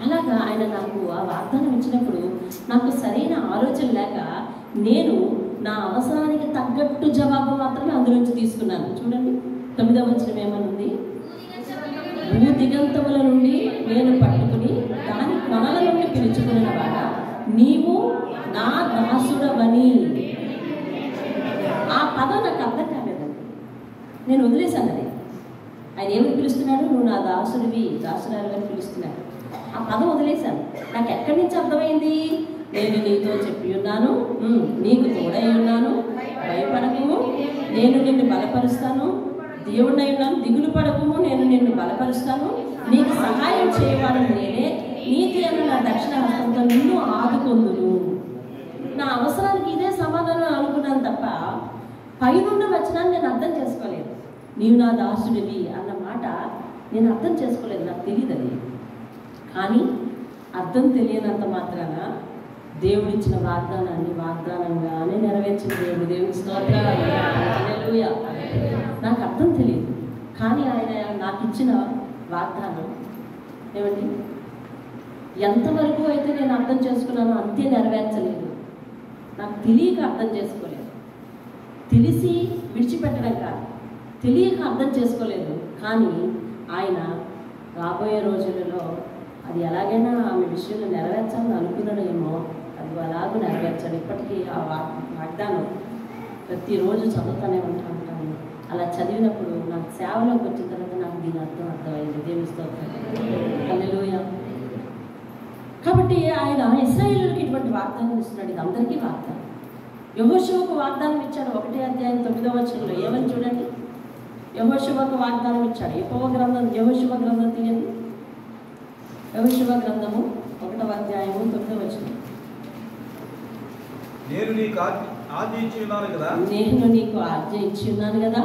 అలాగా ఆయన నాకు ఆ వాగ్దానం ఇచ్చినప్పుడు నాకు సరైన ఆలోచన లేక నేను నా అవసరానికి తగ్గట్టు జవాబు మాత్రమే అందులోంచి తీసుకున్నాను. చూడండి 9వ వచనం ఏమనుంది, భూదిగంతముల నుండి నేను పట్టుకుని దాని కొనల నుండి పిలుచుకున్న వాడ నీవు నా దాసుడవని. ఆ పదం నాకు అర్థం కాలేదండి, నేను వదిలేశాను. అది ఆయన ఏమని పిలుస్తున్నాడు, నువ్వు నా దాసుడివి, దాసురాలు అని పిలుస్తున్నాడు. ఆ పదం వదిలేశాను. నాకు ఎక్కడి నుంచి అర్థమైంది, నేను నీతో చెప్పి ఉన్నాను, నీకు తోడై ఉన్నాను, భయపడకము, నేను నిన్ను బలపరుస్తాను, దేవుడై ఉన్నాను, దిగులు పడకము, నేను నిన్ను బలపరుస్తాను, నీకు సహాయం చేయవాడని నేనే, నీతి అన్న నా దక్షిణ హస్తంతో నిన్ను ఆదుకొందును. నా అవసరానికి ఇదే సమాధానం అనుకున్నాను తప్ప పైనున్న వచనాన్ని నేను అర్థం చేసుకోలేదు. నీవు నా దాసుడివి అన్న మాట నేను అర్థం చేసుకోలేదు, నాకు తెలియదు అది. కానీ అర్థం తెలియనంత మాత్రాన దేవుడిచ్చిన వాగ్దానాన్ని వాగ్దానంగానే నెరవేర్చిన దేవుడి స్తోత్రాలు. హల్లెలూయా. నాకు అర్థం తెలియదు, కానీ ఆయన నాకు ఇచ్చిన వాగ్దానం ఏమండి, ఎంతవరకు అయితే నేను అర్థం చేసుకున్నానో అంతే నెరవేర్చలేదు. నాకు తెలియక అర్థం చేసుకోలేదు, తెలిసి విడిచిపెట్టడం కాదు, తెలియక అర్థం చేసుకోలేదు. కానీ ఆయన రాబోయే రోజులలో అది ఎలాగైనా ఆమె విషయంలో నెరవేర్చాలని అనుకున్నాడేమో, అది అలాగూ నెరవేర్చాడు. ఇప్పటికీ ఆ వాగ్దానం ప్రతిరోజు చదువుతూనే ఉంటాను. అలా చదివినప్పుడు నాకు సేవలోకి వచ్చిన తర్వాత నాకు దీని అర్థమైంది. దేవుని స్తోత్రం. హల్లెలూయా. కాబట్టి ఆయన ఇశ్రాయేలుకి ఇటువంటి వాగ్దానం ఇస్తున్నాడు. ఇది అందరికీ వాగ్దానం. యెహోషువకు వాగ్దానం ఇచ్చాడు. 1వ అధ్యాయం 9వ వచనంలో ఏమని చూడండి, యెహోషువకు వాగ్దానం ఇచ్చాడు. యెహోషువ గ్రంథం తీయండి. యెహోషువ గ్రంథము 1వ అధ్యాయము 9వ వచనం. నేను నీకు ఆజ్ఞ ఇచ్చి ఉన్నాను కదా, నేను నీకు ఆజ్ఞ ఇచ్చి ఉన్నాను కదా,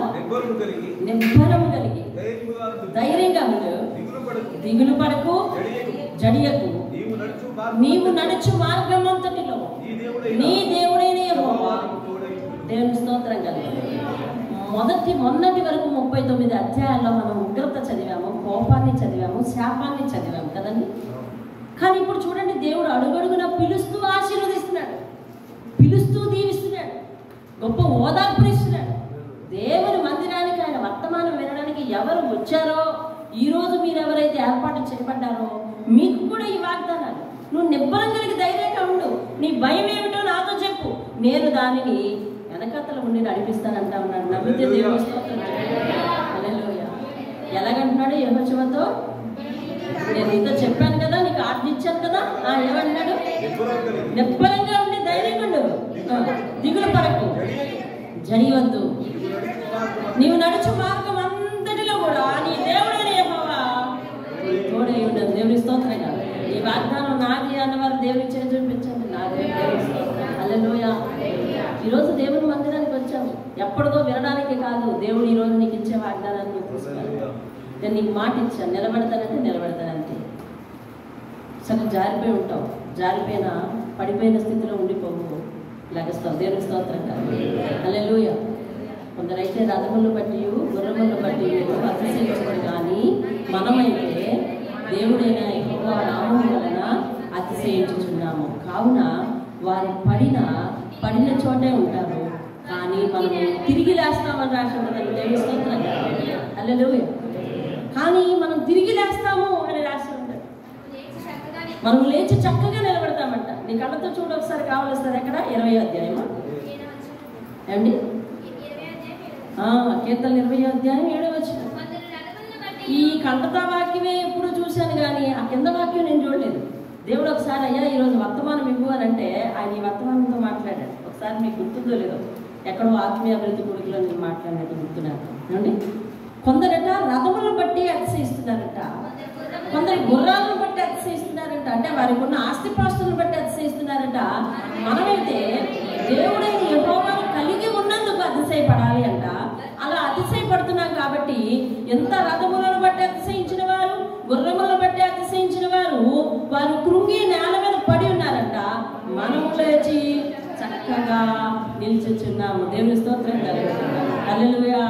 నిబ్బరము కలిగి ధైర్యంగా ఉండు, దిగులు పడకు, జడియకు, నీవు నడుచు మార్గం అంతటిలో నీ దేవుడైన యెహోవా. దేవుని స్తోత్రం కలుగును. మొన్నటి వరకు 39 అధ్యాయాల్లో మనం ఉగ్రత చదివాము, కోపాన్ని చదివాము, శాపాన్ని చదివాము కదండి. కానీ ఇప్పుడు చూడండి, దేవుడు అడుగడుగున పిలుస్తూ ఆశీర్వదిస్తున్నాడు, పిలుస్తూ దీవిస్తున్నాడు, గొప్ప ఓదార్పునిస్తున్నాడు. దేవుని మందిరానికి ఆయన వర్తమానం వినడానికి ఎవరు వచ్చారో, ఈరోజు మీరు ఎవరైతే ఏర్పాటు చేయబడ్డారో మీకు కూడా ఈ వాగ్దానాలు. నువ్వు నిబ్బరం కలిగి ధైర్యంగా ఉండు, నీ భయం ఏమిటో నాతో చెప్పు, నేను దానిని వెనకతల ఉండి నడిపిస్తానంటా ఉన్నాడు. నమ్మితే దేవుని స్తోత్రం. హల్లెలూయా. ఎలాగంటున్నాడు యెహోషువతో, నేను నీతో చెప్పాను కదా, నీకు ఆజ్ఞ ఇచ్చాను కదా, ఏమంటున్నాడు, నిబ్బరంగా ఉండి ధైర్యంగా ఉండు, దిగులు పడకు, జడియవద్దు, నీవు నడుచు మార్గం అంతటిలో కూడా నీ దేవుడైన యెహోవా తోడై ఉండదు. దేవుని స్తోత్రంగా. ఈ వాగ్దానం నాది అన్నవారు దేవుని చేసి చూపించండి. నాదే. దేవుని స్తోత్రం. హల్లెలూయా. ఈరోజు దేవుని మందిరానికి వచ్చాము, ఎప్పటిదో వినడానికి కాదు. దేవుడు ఈరోజు నీకు ఇచ్చే వాగ్దానాన్ని తీసుకున్నాను. నేను నీకు మాట ఇచ్చాను, నిలబడతానంటే నిలబడతానంతే. సరే జారిపోయి ఉంటావు, జారిపోయిన పడిపోయిన స్థితిలో ఉండిపోవు, లెగస్తావు. దేవుని స్తోత్రంగా. హల్లెలూయా. కొందరైతే రథములను బట్టి గుర్రములను బట్టి అతిశయించడు, కానీ మనమైతే దేవుడైన యెహోవా నామం వలన అతిశయించుచున్నాము. కావున వారు పడిన చోటే ఉంటారు, కానీ మనము తిరిగి లేస్తామని రాసి ఉంటుంది. దేవుని స్తోత్రంగా. హల్లెలూయా. కానీ మనం తిరిగి లేస్తాము అని రాసి ఉంటుంది. మనం లేచి చక్కగా నిలబడతామంట. నీ కళ్ళతో చూడ ఒకసారి కావాల్సింది. ఎక్కడ 20వ అధ్యాయమా ఏమండి, కీర్తన 20:7. ఈ కంటతా వాక్యమే ఎప్పుడు చూశాను కానీ ఆ కింద వాక్యం నేను చూడలేదు. దేవుడు ఒకసారి అయ్యా ఈరోజు వర్తమానం ఇవ్వు అని అంటే ఆయన ఈ వర్తమానంతో మాట్లాడాడు. ఒకసారి మీకు గుర్తుందో లేదో, ఎక్కడో ఆత్మీయ అభివృద్ధి కొడుకులో నేను మాట్లాడినట్టు గుర్తున్నాను ఏమండి. కొందరట రథములను బట్టి అతిశయిస్తున్నారట, కొందరు గుర్రాలను బట్టి అతిశయిస్తున్నారంట, అంటే వారికి ఉన్న ఆస్తిపాస్తులను బట్టి అతిశయిస్తున్నారట. మనమైతే దేవుడైన యెహోవాను కలిగి ఉన్నందుకు అతిశయపడాలి అంట. అలా అతిశయపడుతున్నాం కాబట్టి ఎంత రథములను బట్టి అతిశయించిన వారు, గుర్రములను బట్టి అతిశయించిన వారు కృంగి నేల మీద పడి ఉన్నారంట. మనము లేచి చక్కగా నిల్చుచున్నాము. దేవుని స్తోత్రం హల్లెలూయా.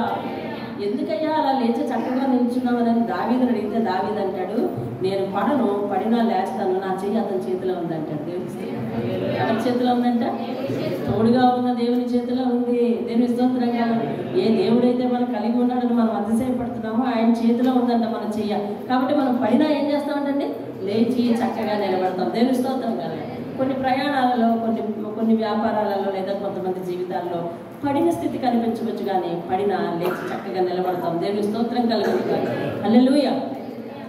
ఎందుకయ్యా అలా లేచి చక్కగా నిల్చున్నామని దావీదుని అడిగితే దావీదు అంటాడు, నేను పడినా లేస్తాను, నా చెయ్యి అతని చేతిలో ఉందంటాడు. దేవుని ఎవరి చేతిలో ఉందంట? తోడుగా ఉన్న దేవుని చేతిలో ఉంది. దేవుని స్తోత్రం కాదు. ఏ దేవుడైతే మనం కలిగి ఉన్నాడని మనం అతిశయపడుతున్నామో ఆయన చేతిలో ఉందంట మన చెయ్య. కాబట్టి మనం పడినా ఏం చేస్తామంటే లేచి చక్కగా నిలబడతాం. దేవుని స్తోత్రం కాదు. కొన్ని ప్రయాణాలలో, కొన్ని వ్యాపారాలలో లేదా కొంతమంది జీవితాల్లో పడిన స్థితి కనిపించవచ్చు, కానీ పడినా లేచి చక్కగా నిలబడతాం. దేవుని స్తోత్రం కలుగుతుంది. హల్లెలూయా.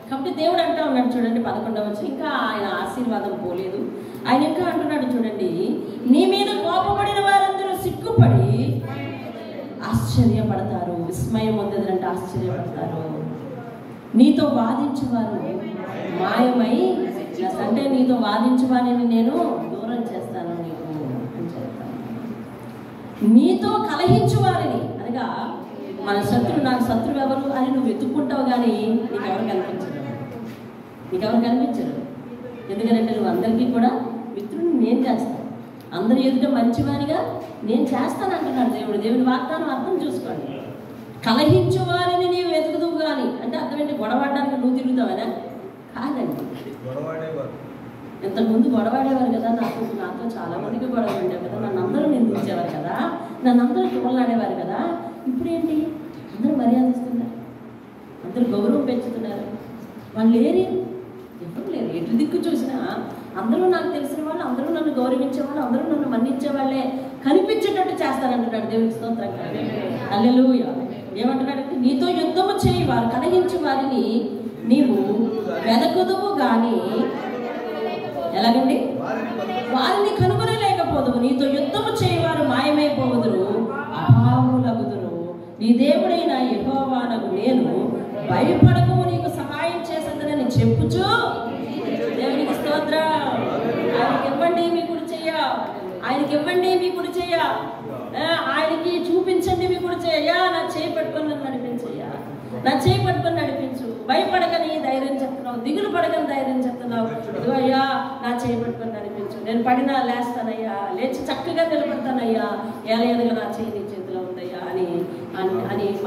కాబట్టి దేవుడు అంటా ఉన్నాడు చూడండి 11వ, ఇంకా ఆయన ఆశీర్వాదం పోలేదు. ఆయన ఇంకా అంటున్నాడు చూడండి, నీ మీద కోపపడిన వారందరూ సిగ్గుపడి ఆశ్చర్యపడతారు. విస్మయం పొందేదంటే ఆశ్చర్యపడతారు. నీతో వాదించేవారు మాయమై, అంటే నీతో వాదించేవారిని నేను దూరం చేస్తాను నీకు అని చెప్తాను. నీతో కలహించువారిని, అనగా మన శత్రువు, నాకు శత్రువు ఎవరు అని నువ్వు వెతుక్కుంటావు, కానీ నీకెవరు కనిపించరు. ఎందుకంటే నువ్వు అందరికీ కూడా మిత్రుడిని నేను చేస్తాను, అందరి ఎదుట మంచివారిగా నేను చేస్తాను అంటున్నాడు దేవుడు. దేవుని వాగ్దానం అర్థం చూసుకోండి. కలహించు వారిని నీవు వెతుకుదువు కానీ, అంటే అర్థం ఏంటి? గొడవడానికి నువ్వు తిరుగుతావనా? కాదండి. ఇంతకుముందు గొడవాడేవారు కదా, నాతో చాలా మందికి గొడవ ఉండేవి కదా, నన్ను అందరూ నిందించేవారు కదా, నన్ను అందరూ చూడలాడేవారు కదా. ఇప్పుడు ఏంటి? అందరూ మర్యాదిస్తున్నారు, అందరూ గౌరవం పెంచుతున్నారు. వాళ్ళు ఎవరు లేరు. ఎటు దిక్కు చూసినా అందరూ నాకు తెలిసిన వాళ్ళు, అందరూ నన్ను గౌరవించేవాళ్ళు, అందరూ నన్ను మన్నించేవాళ్ళే కనిపించేటట్టు చేస్తానంటున్నాడు. దేవునికి స్తోత్రం. హల్లెలూయా. ఏమంటున్నాడంటే, నీతో యుద్ధము చేయి వారు కలహించు వారిని నీవు వెదకుదువు కానీ ఎలాగండి? వారిని కనుగొనలేకపోదువు. నీతో యుద్ధము చేయవారు మాయమైపోవుదురు, అభావులగుదురు. నీ దేవుడైన యెహోవానగు నేను భయపడకము, నీకు సహాయం చేసేదని చెప్పుచు. దేవునికి స్తోత్రం. ఆయనకి ఇవ్వండి మీ కుడి చెయ్య, ఆయనకి ఇవ్వండి మీ కుడి చెయ్య, ఆయనకి చూపించండి మీ కుడి చెయ్య. నా చేయి పట్టుకొని నన్ను నడిపించయ్యా, నా చేయి పట్టుకొని నడిపించు. భయపడకని ధైర్యం చెప్తున్నావు, దిగులు పడకని ధైర్యం చెప్తున్నావు. ఇదిగో అయ్యా నా చేయి పట్టుకొని నడిపించు, నేను పడినా లేస్తానయ్యా, లేచి చక్కగా నిలబడతానయ్యా, ఏలయనగా నా చేయి నీ చేతిలో ఉందయ్యా అని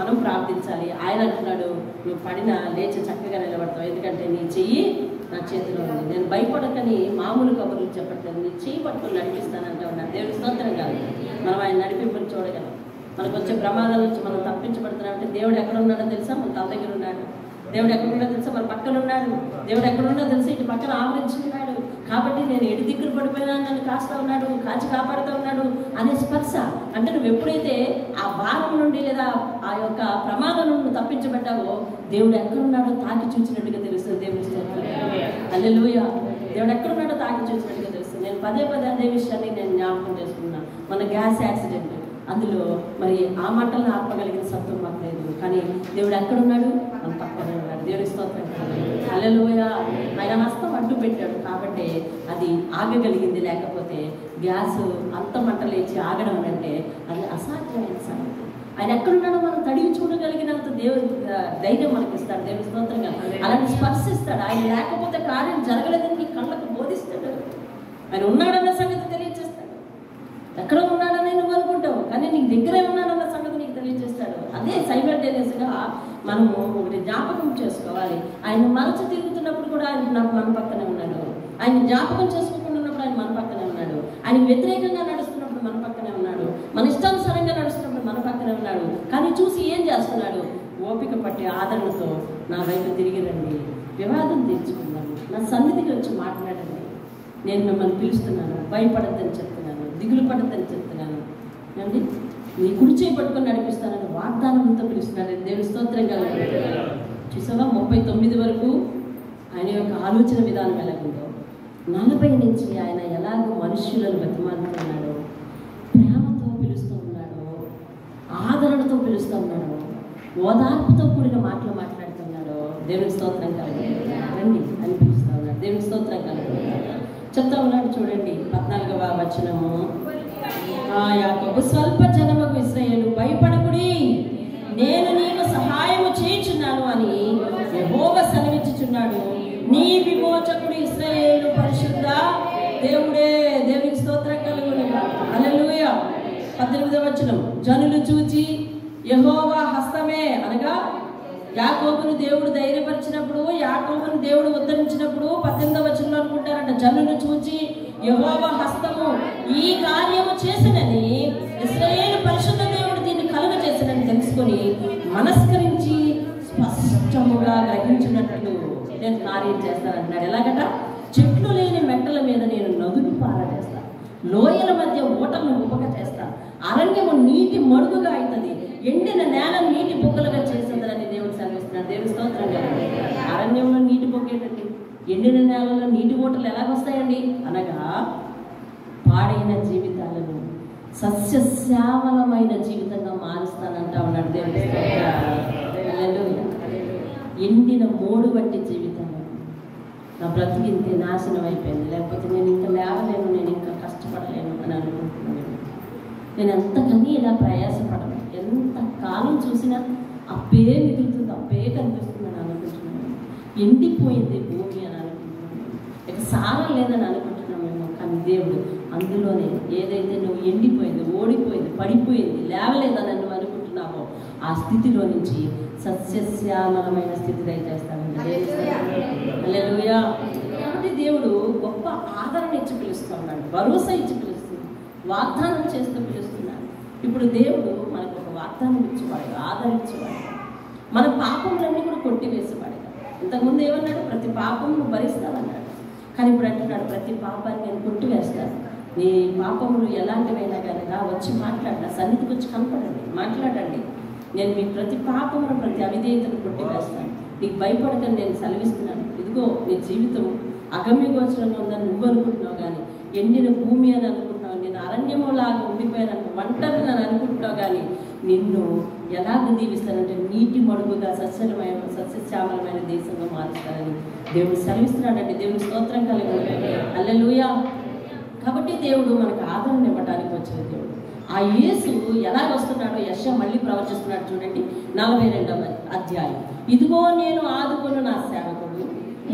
మనం ప్రార్థించాలి. ఆయన అంటున్నాడు, నువ్వు పడినా లేచి చక్కగా నిలబడతావు, ఎందుకంటే నీ చెయ్యి నా చేతిలో ఉంది. నేను భయపడకని మామూలు కబుర్లు చెప్పట్లేదు, నీ చెయ్యి పట్టుకొని నడిపిస్తానంటే ఉన్నాడు. దేవుడి స్తోత్రం కాదు. మనం ఆయన నడిపింపుని చూడగలం. మనకు వచ్చే ప్రమాదాల నుంచి మనం తప్పించబడుతున్నామంటే దేవుడు ఎక్కడ ఉన్నాడో తెలుసా? మన తల దగ్గర ఉన్నాడు. దేవుడు ఎక్కడ ఉన్నాడో తెలుసా? మన పక్కన ఉన్నాడు. దేవుడు ఎక్కడ ఉన్నాడో తెలుసా? ఇటు పక్కన ఆవరించి ఉన్నాడు. కాబట్టి నేను ఎటు దిక్కులు పడిపోయినా నన్ను కాస్తా ఉన్నాడు, కాచి కాపాడుతూ ఉన్నాడు అనే స్పర్శ. అంటే నువ్వు ఎప్పుడైతే ఆ భారం నుండి లేదా ఆ యొక్క ప్రమాదం నుండి తప్పించబడ్డావో దేవుడు ఎక్కడున్నాడో తాకి చూసినట్టుగా తెలుస్తుంది. దేవుని స్తోత్రం. హల్లెలూయా. దేవుడు ఎక్కడున్నాడో తాకి చూసినట్టుగా తెలుస్తుంది. నేను పదే అదే విషయాన్ని నేను జ్ఞాపకం చేసుకున్నాను. మన గ్యాస్ యాక్సిడెంట్, అందులో మరి ఆ మంటలను ఆపగలిగిన సత్వం మాకు లేదు, కానీ దేవుడు ఎక్కడున్నాడు? మన పక్కన ఉన్నాడు. దేవుని స్తోత్రం. హల్లెలూయా. ఆయన హస్తం అడ్డు పెట్టాడు కాబట్టి అది ఆగగలిగింది. లేకపోతే గ్యాస్ అంత మంట లేచి ఆగడం అంటే అది అసాధ్యమైన సంగతి. ఆయన ఎక్కడున్నాడో మనం తడివి చూడగలిగినంత దేవుడు ధైర్యం మనకి ఇస్తాడు. దేవుని స్తోత్రంగా అలాంటి స్పర్శిస్తాడు. ఆయన లేకపోతే కార్యం జరగలేదని నీ కళ్ళకు బోధిస్తాడు. ఆయన ఉన్నాడన్న సంగతి తెలియజేస్తాడు. ఎక్కడ ఉన్నాడని నువ్వు అనుకుంటావు, కానీ నీకు దగ్గరే ఉన్నాడన్న సంగతి నీకు తెలియజేస్తాడు. అదే సైమల్టేనియస్గా మనము ఒకటి జ్ఞాపకం చేసుకోవాలి. ఆయన మనసు తిరుగుతున్నప్పుడు కూడా ఆయన మన పక్కనే ఉన్నాడు. ఆయన జ్ఞాపకం చేసుకోకుండా ఉన్నప్పుడు ఆయన మన పక్కనే ఉన్నాడు. ఆయన వ్యతిరేకంగా నడుస్తున్నప్పుడు మన పక్కనే ఉన్నాడు. మన ఇష్టానుసారంగా నడుస్తున్నప్పుడు మన పక్కనే ఉన్నాడు. కానీ చూసి ఏం చేస్తున్నాడు? ఓపిక పట్టి ఆదరణతో నా వైపు తిరిగి రండి, వివాదం తీర్చుకున్నాను, నా సన్నిధికి వచ్చి మాట్లాడండి, నేను మిమ్మల్ని పిలుస్తున్నాను, భయపడద్దని చెప్తున్నాను, దిగులు పడద్దని చెప్తున్నాను. ఏమండి? నీ కుడి చేయి పట్టుకొని నడిపిస్తానని వాగ్దానంతో పిలుస్తున్నాడు. దేవుని స్తోత్రం కలుగుతుంది. చూసావా 39 వరకు ఆయన యొక్క ఆలోచన విధానం ఎలాగుందో, 40 నుంచి ఆయన ఎలాగో మనుష్యులను బతిమాలుతున్నాడో, ప్రేమతో పిలుస్తూ ఉన్నాడో, ఆదరణతో పిలుస్తూ ఉన్నాడో, ఓదార్పుతో కూడిన మాటలు మాట్లాడుతున్నాడో. దేవుని స్తోత్రం కలుగుతుంది. రండి అని పిలుస్తూ ఉన్నాడు. దేవుని స్తోత్రం కలుగుతుంది. చెప్తా ఉన్నాడు చూడండి 14వ వచనము. యాకోబు స్వల్ప జనముకు ఇశ్రాయేలు భయపడకుడి, నేను నీకు సహాయము చేయుచున్నాను అని యెహోవా సెలవిచ్చుచున్నాడు. నీ విమోచకుడు ఇశ్రాయేలు పరిశుద్ధ దేవుడే. దేవునికి స్తోత్రం కలుగును గాక. హల్లెలూయా. 18వ వచనం. జనులు చూచి యెహోవా హస్తమే అనగా యాకోబును దేవుడు ధైర్యపరిచినప్పుడు, యాకోబును దేవుడు ఉద్ధరించినప్పుడు 18వ వచనంలో అనుకుంటారంట, జనులు చూచి యెహోవా హస్తము ఈ కార్యము చేసినని, ఇశ్రాయేలు పరిశుద్ధ దేవుడు దీన్ని కలుగ చేసినని తెలుసుకొని మనస్కరించి స్పష్టముగా గ్రహించినట్లు నేను కార్యం చేస్తానంటున్నాడు. ఎలాగట? చెట్లు లేని మెట్టల మీద నేను నదులు పారజేస్తాను, లోయల మధ్య ఓటలను ఉపక చేస్తాను, అరణ్యము నీటి మడుగుగా అవుతుంది, ఎండిన నేల నీటి బొగ్గలుగా చేస్తుందని దేవుడు సెలవిస్తున్నాడు. దేవుని స్తోత్రం కదండి. అరణ్యంలో నీటి బొగ్గేటండి, ఎండిన నేలలో నీటి ఓటలు ఎలాగొస్తాయండి అనగా పాడైన జీవితాలను సస్యశ్యామలమైన జీవితంగా మారుస్తానంటా ఉన్నాడు. దేవుని స్తోత్రం. ఎండిన మోడు వంటి జీవితం, నా బ్రతికింతే నాశనం అయిపోయింది, లేకపోతే నేను ఇంకా లేవలేను, నేను ఇంకా కష్టపడలేను అని అనుకుంటున్నాను. నేను ఎంతకని ఇలా ప్రయాసపడను, ఎంత కాలం చూసినా అప్పే మిగులుతుంది, అప్పే కనిపిస్తుంది అని అనుకుంటున్నాను. ఎండిపోయింది భూమి అని అనుకుంటున్నాను, ఇక సారం లేదని అనుకుంటున్నామేమో. కానీ దేవుడు అందులోనే ఏదైతే నువ్వు ఎండిపోయింది, ఓడిపోయింది, పడిపోయింది, లేవలేదని నువ్వు అనుకుంటున్నావో ఆ స్థితిలో నుంచి సస్యశ్యామలమైన స్థితి దయచేస్తానండి. హల్లెలూయా. కాబట్టి దేవుడు గొప్ప ఆదరణ ఇచ్చి పిలుస్తున్నాడు, భరోసా ఇచ్చి పిలుస్తున్నాడు, వాగ్దానం చేస్తూ పిలుస్తున్నాడు. ఇప్పుడు దేవుడు మనకు ఒక వాగ్దానం ఇచ్చేవాడు, ఆదరించేవాడు, మన పాపములన్నీ కూడా కొట్టివేసేవాడు. ఇంతకుముందు ఏమన్నాడు? ప్రతి పాపం నువ్వు భరిస్తావన్నాడు. కానీ ఇప్పుడు అంటున్నాడు, ప్రతి పాపాన్ని నేను కొట్టివేస్తాను. నీ పాపములు ఎలాంటివైనా కనుక వచ్చి మాట్లాడినా సన్నిధికి వచ్చి కనపడండి, మాట్లాడండి, నేను మీ ప్రతి పాపమును ప్రతి అవిధేయతను కొట్టివేస్తాను. నీకు భయపడకని నేను సెలవిస్తున్నాను. ఇదిగో నీ జీవితం అగమ్య గోచరంగా ఉందని నువ్వు అనుకుంటున్నావు, కానీ ఎండిన భూమి అని అనుకుంటున్నావు, నేను అరణ్యములాగా ఉండిపోయాను, ఒంటరి అని అనుకుంటున్నావు, కానీ నిన్ను ఎలాగ దీవిస్తానంటే నీటి మడుగుగా సస్యశ్యామలమైన దేశంగా మారుస్తానని దేవుడు సెలవిస్తున్నాడండి. దేవుని స్తోత్రం కలుగును. హల్లెలూయా. కాబట్టి దేవుడు మనకు ఆదరణ ఇవ్వడానికి వచ్చిన దేవుడు. ఆ యేసు ఎలా వస్తున్నాడో యెషయా మళ్ళీ ప్రవచిస్తున్నాడు చూడండి 42వ అధ్యాయం. ఇదిగో నేను ఆదుకొను నా సేవకుడు,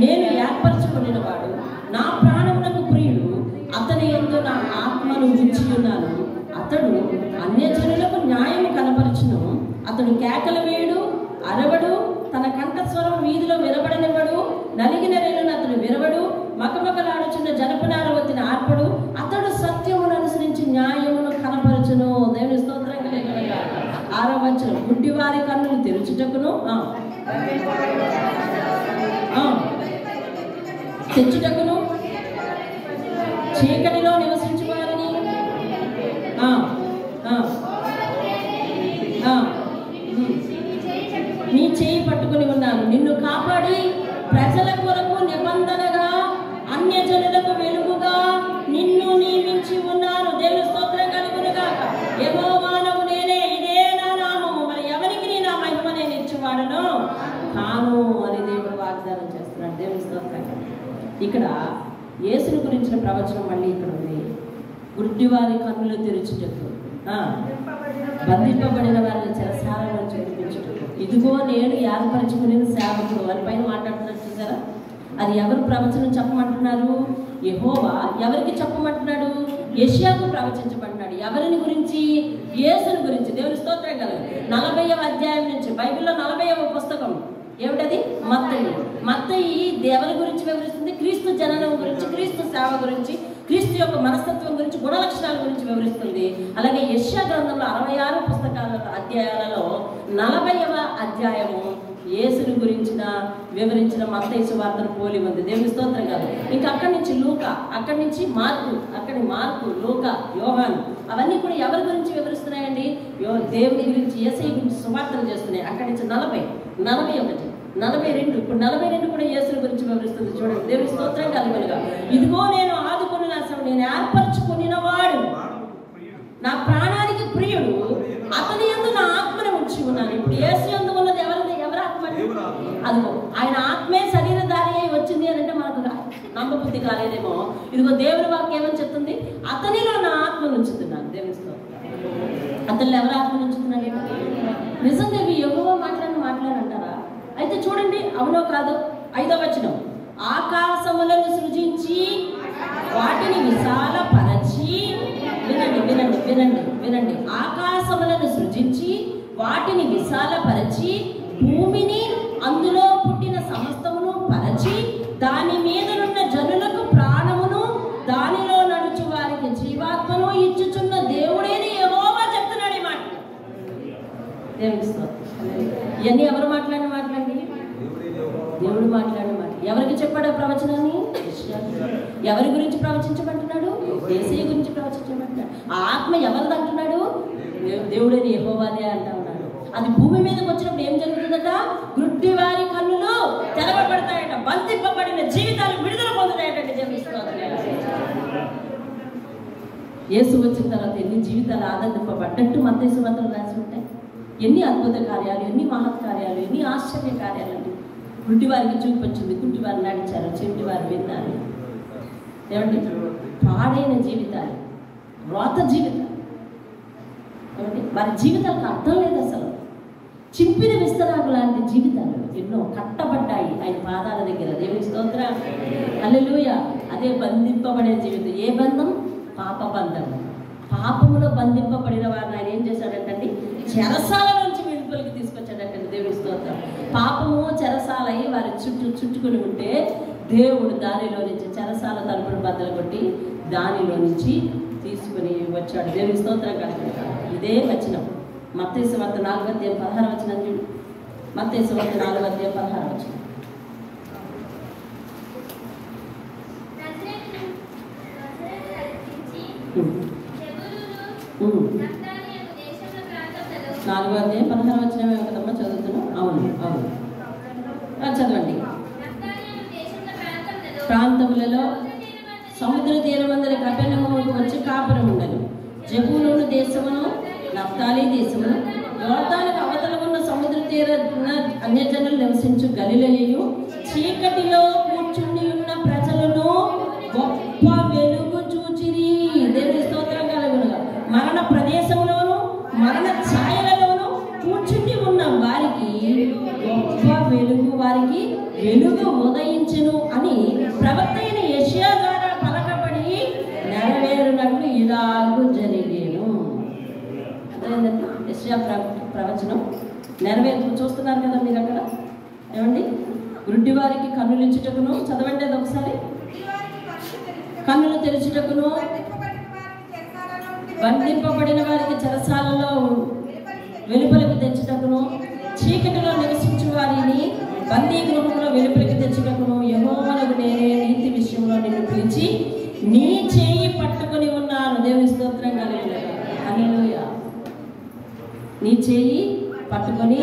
నేను ఏర్పరచుకున్న వాడు, నా ప్రాణమునకు ప్రియుడు, అతని యందు నా ఆత్మను ఉంచి ఉన్నాను. అతడు అన్యజనులకు న్యాయము కనపరచును. అతడు కేకలు వేయుడు, అరవడు, తన కంఠస్వరం వీధిలో వినబడనివ్వడు, నలిగిన రేణును అతడు విరవడు, మకమకలాడుచున్న జనపనాల వత్తిన ఆర్పడు. అతడు సత్యమును అనుసరించి న్యాయమును కనపరచును. దేవుని స్తోత్రం కలుగును గాక. 6వ వచనం. గుడ్డివారి కన్నులు తెరుచుటకును తెచ్చుటకును, చీకటిలో నివసించువారని నీ చేయి పట్టుకుని ఉన్నాను, నిన్ను కాపాడి ప్రజల కొరకు నిబంధనగా అన్యజనులకు వెలుగుగా నిన్ను నియమించి ఉన్నాను. దేవుని స్తోత్రం కలుగును గాక. యెహోవానగు నేనే, ఇదే నా నామము, మరి ఎవరికి నీ నా మహిమ నేను ఇచ్చేవాడను కాను అని దేవుడు వాగ్దానం చేస్తున్నాడు. దేవుని స్తోత్రం. ఇక్కడ యేసుని గురించిన ప్రవచనం మళ్ళీ ఇక్కడ ఉంది. గుడ్డివారి కన్నులు తెరుచుటకు, బంధింపబడిన వారిని చెరసాలలో చూపించుటకు, ఇదిగో నేను ఏర్పరచుకునే సేవకుడు అని పైన మాట్లాడుతున్నారు చూసారా? అది ఎవరు ప్రవచనం చెప్పమంటున్నారు? యెహోవా ఎవరికి చెప్పమంటున్నాడు? యెషయాకు ప్రవచించమంటున్నాడు. ఎవరిని గురించి? యేసుని గురించి. దేవుని స్తోత్రం కలుగు. 40వ అధ్యాయం నుంచి, బైబిల్లో 40వ పుస్తకం ఏమిటది? మత్తయి. మత్తయి దేవుని గురించి వివరిస్తుంది, క్రీస్తు జననం గురించి, క్రీస్తు సేవ గురించి, క్రీస్తు యొక్క మనస్తత్వం గురించి, గుణ లక్షణాల గురించి వివరిస్తుంది. అలాగే యెషయా గ్రంథంలో 66 అధ్యాయాలలో 40వ అధ్యాయము యేసుని గురించిన వివరించిన మత్తయి సువార్తను పోలి ఉంది. దేవుని స్తోత్రం కాదు. ఇంకా అక్కడి నుంచి లూకా, అక్కడి నుంచి మార్కు, లూకా, యోహాను అవన్నీ కూడా ఎవరి గురించి వివరిస్తున్నాయండి? దేవుని గురించి, యేసయ్య గురించి సువార్తలు చేస్తున్నాయి. అక్కడి నుంచి 41, 42, ఇప్పుడు 42 కూడా యేసుని గురించి వివరిస్తుంది. చూడండి, దేవుని స్తోత్రం కలుగునుగా. ఇదిగో నేను ఆదుకుని నేను ఏర్పరచుకుని వాడు, నా ప్రాణానికి ప్రియుడు, అతని యందు నా ఆత్మను ఉంచి ఉన్నాను. ఇప్పుడు యేసు యందు ఉన్నది ఎవరి ఆత్మ? అదిగో ఆయన ఆత్మే శరీరధారి అయి వచ్చింది అని అంటే మనకు నమ్మబుద్ధి కాలేదేమో. ఇదిగో దేవుని వాక్యం ఏమని చెప్తుంది? అతనిలో నా ఆత్మను ఉంచుతున్నాను. దేవుని స్తోత్రం. అతనిలో ఎవరి ఆత్మను ఉంచుతున్నాను? నిజంగా ఇవి యెహోవా మాట్లాడంటారా? అయితే చూడండి, అవునో కాదు. 5వ వచనం, ఆకాశములను సృజించి వాటిని విశాలపరచి, వినండి, ఆకాశములను సృజించి వాటిని విశాలపరచి భూమిని అందులో పుట్టిన సమస్తమును పరచి దాని మీదనున్న జనులకు ప్రాణమును దానిలో నడుచు వారికి జీవాత్మను ఇచ్చుచున్న దేవుడేని యెహోవా చెప్తున్నాడు ఈ మాట. ఇవన్నీ ఎవరు మాట్లాడిన మాట్లాడి? దేవుడు మాట్లాడిన మాట. ఎవరికి చెప్పాడు ప్రవచనాన్ని? ఎవరి గురించి ప్రవచించమంటున్నాడు? యేసయ్య గురించి ప్రవచించమంటున్నాడు. ఆ ఆత్మ ఎవరిది అంటున్నాడు? దేవుడని యెహోవాదే అంటా ఉన్నాడు. అది భూమి మీదకి వచ్చినప్పుడు ఏం జరుగుతుందట? గుడ్డి వారి కన్నులు తెరవబడతాయట, బంధింపబడిన జీవితాలు విడుదల పొందుతాయట. యేసు వచ్చిన తర్వాత ఎన్ని జీవితాలు ఆనందింపబడ్డట్టు మత్తయి సువార్తలో రాసి ఉంటాయి. ఎన్ని అద్భుత కార్యాలు, ఎన్ని మహత్ కార్యాలు, ఎన్ని ఆశ్చర్య కార్యాలు అండి. గుడ్డి వారికి చూపు వచ్చింది, గుడ్డి వారు నడిచారు, చెవిటి వారు విన్నారు. ఏమండి, పాడైన జీవితాలు, రోత జీవితాలు, ఏమండి, వారి జీవితాలకు అర్థం లేదు అసలు. చింపిన విస్తరాకు లాంటి జీవితాలు ఎన్నో కట్టబడ్డాయి ఆయన పాదాల దగ్గర. దేవుని స్తోత్రం, హల్లెలూయా. అదే బంధింపబడే జీవితం. ఏ బంధం? పాప బంధం. పాపములో బంధింపబడిన వారిని ఆయన ఏం చేశాడంటండి? చెరసాల నుంచి వెలుపలికి తీసుకొచ్చాడంటండి. దేవుని స్తోత్రం. పాపము చెరసాల అయి వారి చుట్టుకుని ఉంటే దేవుడు దానిలో నుంచి, చెరసాల తలుపును బద్దలు కొట్టి దానిలో నుంచి తీసుకుని వచ్చాడు. దేవుని స్తోత్రం కలుగుతాడు. ఇదే వచనం మత్తయి సువార్త 4:16 చూడు. మత్తయి సువార్త 4:16. నాలుగో అధ్యాయం 16 కదమ్మా చదువుతున్నాం. అవును, చదవండి. ప్రాంతములలో సముద్ర తీరమందరి కపెర్నహూముకు వచ్చి కాపురం ఉండను. జెబూలూను దేశమును, నఫ్తాలి దేశమును, యోర్దానుకు అవతల ఉన్న సముద్ర తీర అన్యజనులు నివసించు గలిలయయు, చీకటిలో కూర్చుని ఉన్న ప్రజలను గొప్ప వెలుగు చూచిరి. దేవుని స్తోత్రం కలుగునుగా. మరణ ప్రదేశంలోను మరణ ఛాయలలోను కూర్చుని ఉన్న వారికి గొప్ప వెలుగు, వారికి వెలుగు ఉదయించును అని ప్రవక్త అయిన యెషయా ద్వారా పలకబడి నెరవేరునట్లు ఇలాగూ జరిగేను. అర్థమైందండి? యెషయా ప్రవచనం నెరవేరు. చూస్తున్నారు కదా మీరు అక్కడ. ఏమండి, గుడ్డి వారికి కన్నులు ఇచ్చుటకును, చదవండి అది ఒకసారి. కన్నులు తెరుచుటకును, బంధింపబడిన వారికి చెరసాలలో వెలుపలికి తెచ్చుటకును, చీకటిలో నివసించు వారిని బందీ గృహంలో వెలుపలికి తెచ్చుటకును యెహోవానగు నేనే నీతి విషయంలో నిన్ను పిలిచి నీ చేయి పట్టుకుని ఉన్నాను. దేవుని స్తోత్రం కలుగునుగాక. హల్లెలూయా. నీ చేయి పట్టుకొని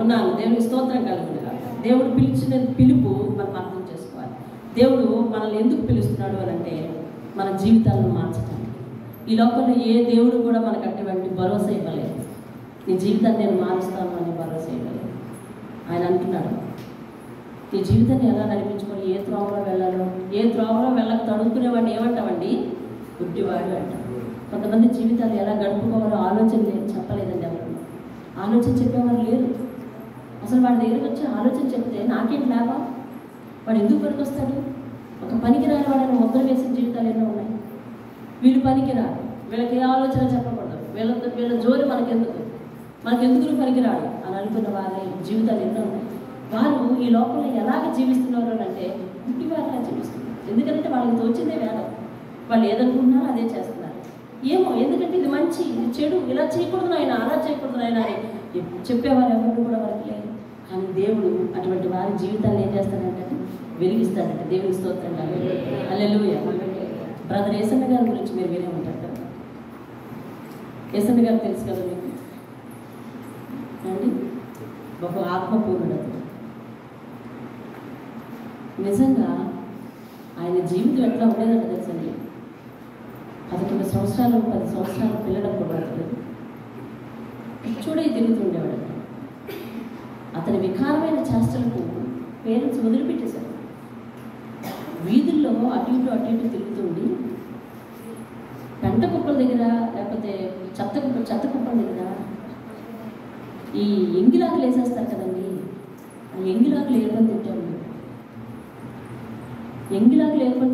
ఉన్నాను. దేవుని స్తోత్రం కలుగునుగాక. దేవుడు పిలిచిన పిలుపు మనం అర్థం చేసుకోవాలి. దేవుడు మనల్ని ఎందుకు పిలుస్తున్నాడు అని అంటే మన జీవితాలను మార్చడానికి. ఈ లోకంలో ఏ దేవుడు కూడా మనకు అటువంటి భరోసా ఇవ్వలేదు. నీ జీవితాన్ని నేను మారుస్తాను అని భరోసా ఇవ్వలేదు. ఆయన అంటున్నాడు, నీ జీవితాన్ని ఎలా నడిపించుకొని ఏ త్రోవలో వెళ్ళాలో, ఏ త్రోవలో వెళ్ళక తడుక్కునేవాడిని ఏమంటామండి? గుడ్డివాడు అంటాం. కొంతమంది జీవితాలు ఎలా గడుపుకోవాలో ఆలోచన లేదు, చెప్పలేదండి. ఎవరు ఆలోచన చెప్పేవారు లేరు. అసలు వాడి దగ్గరికి వచ్చి ఆలోచన చెప్తే నాకేంటి లాభం? వాడు ఎందుకు పనికొస్తాడు? ఒక పనికి రాని వాడిని ముద్ర వేసిన జీవితాలు ఎన్నో ఉన్నాయి. వీళ్ళు పనికిరాడు, వీళ్ళకి ఏ ఆలోచన చెప్పకూడదు, వీళ్ళ జోలి మనకెందుకు పనికిరాడు అని అనుకున్న వారి జీవితాలు ఎన్నో ఉన్నాయి. వారు ఈ లోకంలో ఎలాగ జీవిస్తున్నారు అంటే గుడ్డి వారిలా జీవిస్తున్నారు. ఎందుకంటే వాళ్ళకి తోచిందే వేదం. వాళ్ళు ఏదనుకుంటున్నారో అదే చేస్తున్నారు. ఏమో, ఎందుకంటే ఇది మంచి, ఇది చెడు, ఇలా చేయకూడదు ఆయన, అలా చేయకూడదు ఆయన అని చెప్పేవారు ఎవరు కూడా వాళ్ళకి లేదు. కానీ దేవుడు అటువంటి వారి జీవితాన్ని ఏం చేస్తాడంటే వెలిగిస్తాడంట. దేవుని స్తోత్రం. హల్లెలూయా. బ్రదర్ యేసన్న గారి గురించి మీరు వినే ఉంటారు కదా. యేసన్న గారు తెలుసు కదా మీకు అండి. బహు ఆత్మపూర్ణుడు. నిజంగా ఆయన జీవితం ఎట్లా ఉండేదంటే తెలుసండి. 11 సంవత్సరాలు 10 సంవత్సరాలు పిల్లడప్పుడు పడుతుంది చూడే తిరుగుతుండేవాడు. అతని వికారమైన చేష్టలకు పేరెంట్స్ వదిలిపెట్టేశారు. వీధుల్లో అటు ఇటు తిరుగుతుండి పెంట కుప్పల దగ్గర లేకపోతే చెత్త కుప్పల దగ్గర ఈ ఎంగిలాకులు వేసేస్తారు కదండి. ఆ ఎంగిలాకులు ఏర్పడి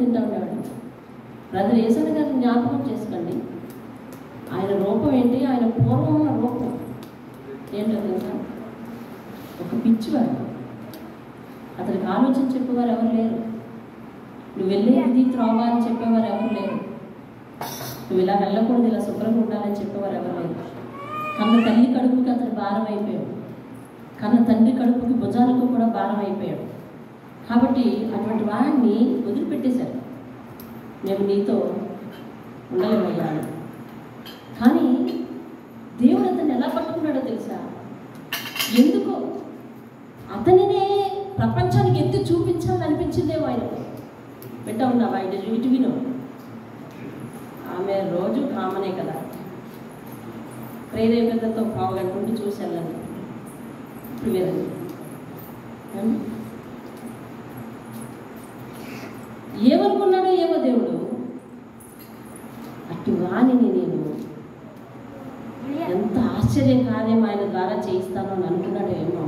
తింటా ఉండేవాడు. బ్రదర్ యేసన్న గారిని జ్ఞాపకం చేసుకోండి. ఆయన రూపం ఏంటి, ఆయన పూర్వం ఉన్న రూపం ఏంటో తెలుసా? ఒక పిచ్చివాడు. అతనికి ఆలోచన చెప్పేవారు ఎవరు లేరు. నువ్వు వెళ్ళేది త్రోవ అని చెప్పేవారు ఎవరు లేరు. నువ్వు ఇలా వెళ్ళకూడదు, ఇలా శుభ్రంగా ఉండాలని చెప్పేవారు ఎవరు లేరు. కన్న తల్లి కడుపుకి అతను భారం అయిపోయాడు. కన్న తండ్రి కడుపుకి భుజాలకు కూడా భారం అయిపోయాడు. కాబట్టి అటువంటి వాడిని వదిలిపెట్టేశారు. మేము నీతో ఉండలేమయ్యాను. కానీ దేవుడు అతన్ని ఎలా పట్టుకున్నాడో తెలుసా? ఎందుకో అతనినే ప్రపంచానికి ఎత్తి చూపించాలని అనిపించిందేమో ఆయనకు. పెట్టా ఉన్నావా ఇటు విను. ఆమె రోజు కామనే కదా. ప్రేరేపితతో పావుగంటుండి చూసి వెళ్ళండి. ఇప్పుడు వెళ్ళండి. ఏమనుకున్నాడో ఏమో దేవుడు. అటు వాణిని నేను ఎంత ఆశ్చర్య కార్యం ఆయన ద్వారా చేయిస్తానో అని అనుకున్నాడో ఏమో.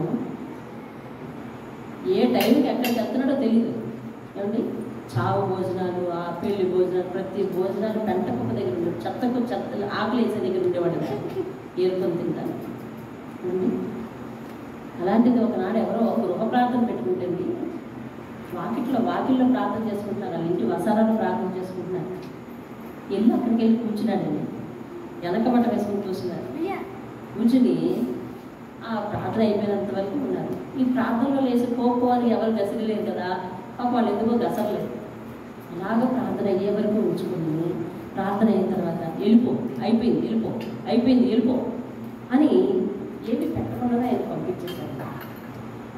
ఏ టైంకి ఎక్కడికి వెళ్తున్నాడో తెలియదు. ఏమండి, చావు భోజనాలు, ఆ పెళ్లి భోజనాలు, ప్రతి భోజనాలు పెంట కుప్ప దగ్గర ఉండేవి. చెత్తలు ఆకలి వేసే దగ్గర ఉండేవాడు. ఏరుకొని తింటాను. అలాంటిది ఒకనాడు ఎవరో గృహ ప్రార్థన పెట్టుకుంటుంది. వాకిల్లో ప్రార్థన చేసుకుంటున్నారు. వాళ్ళ ఇంటి వసారాలు ప్రార్థన చేసుకుంటున్నారు. అక్కడికి వెళ్ళి కూర్చున్నాడండి. వెనకబట్ట వేసుకుని చూస్తున్నారు. కూర్చుని ఆ ప్రార్థన అయిపోయినంత వరకు ఉన్నారు. ఈ ప్రార్థనలో లేచి పోపు అని ఎవరు గసరలేరు కదా. పాప వాళ్ళు ఎందుకో గసరలేదు. అలాగ ప్రార్థన అయ్యే వరకు ఉంచుకుని ప్రార్థన అయిన తర్వాత వెళ్ళిపో అని ఏమి పెట్టకుండా ఆయన పంపించేశారు.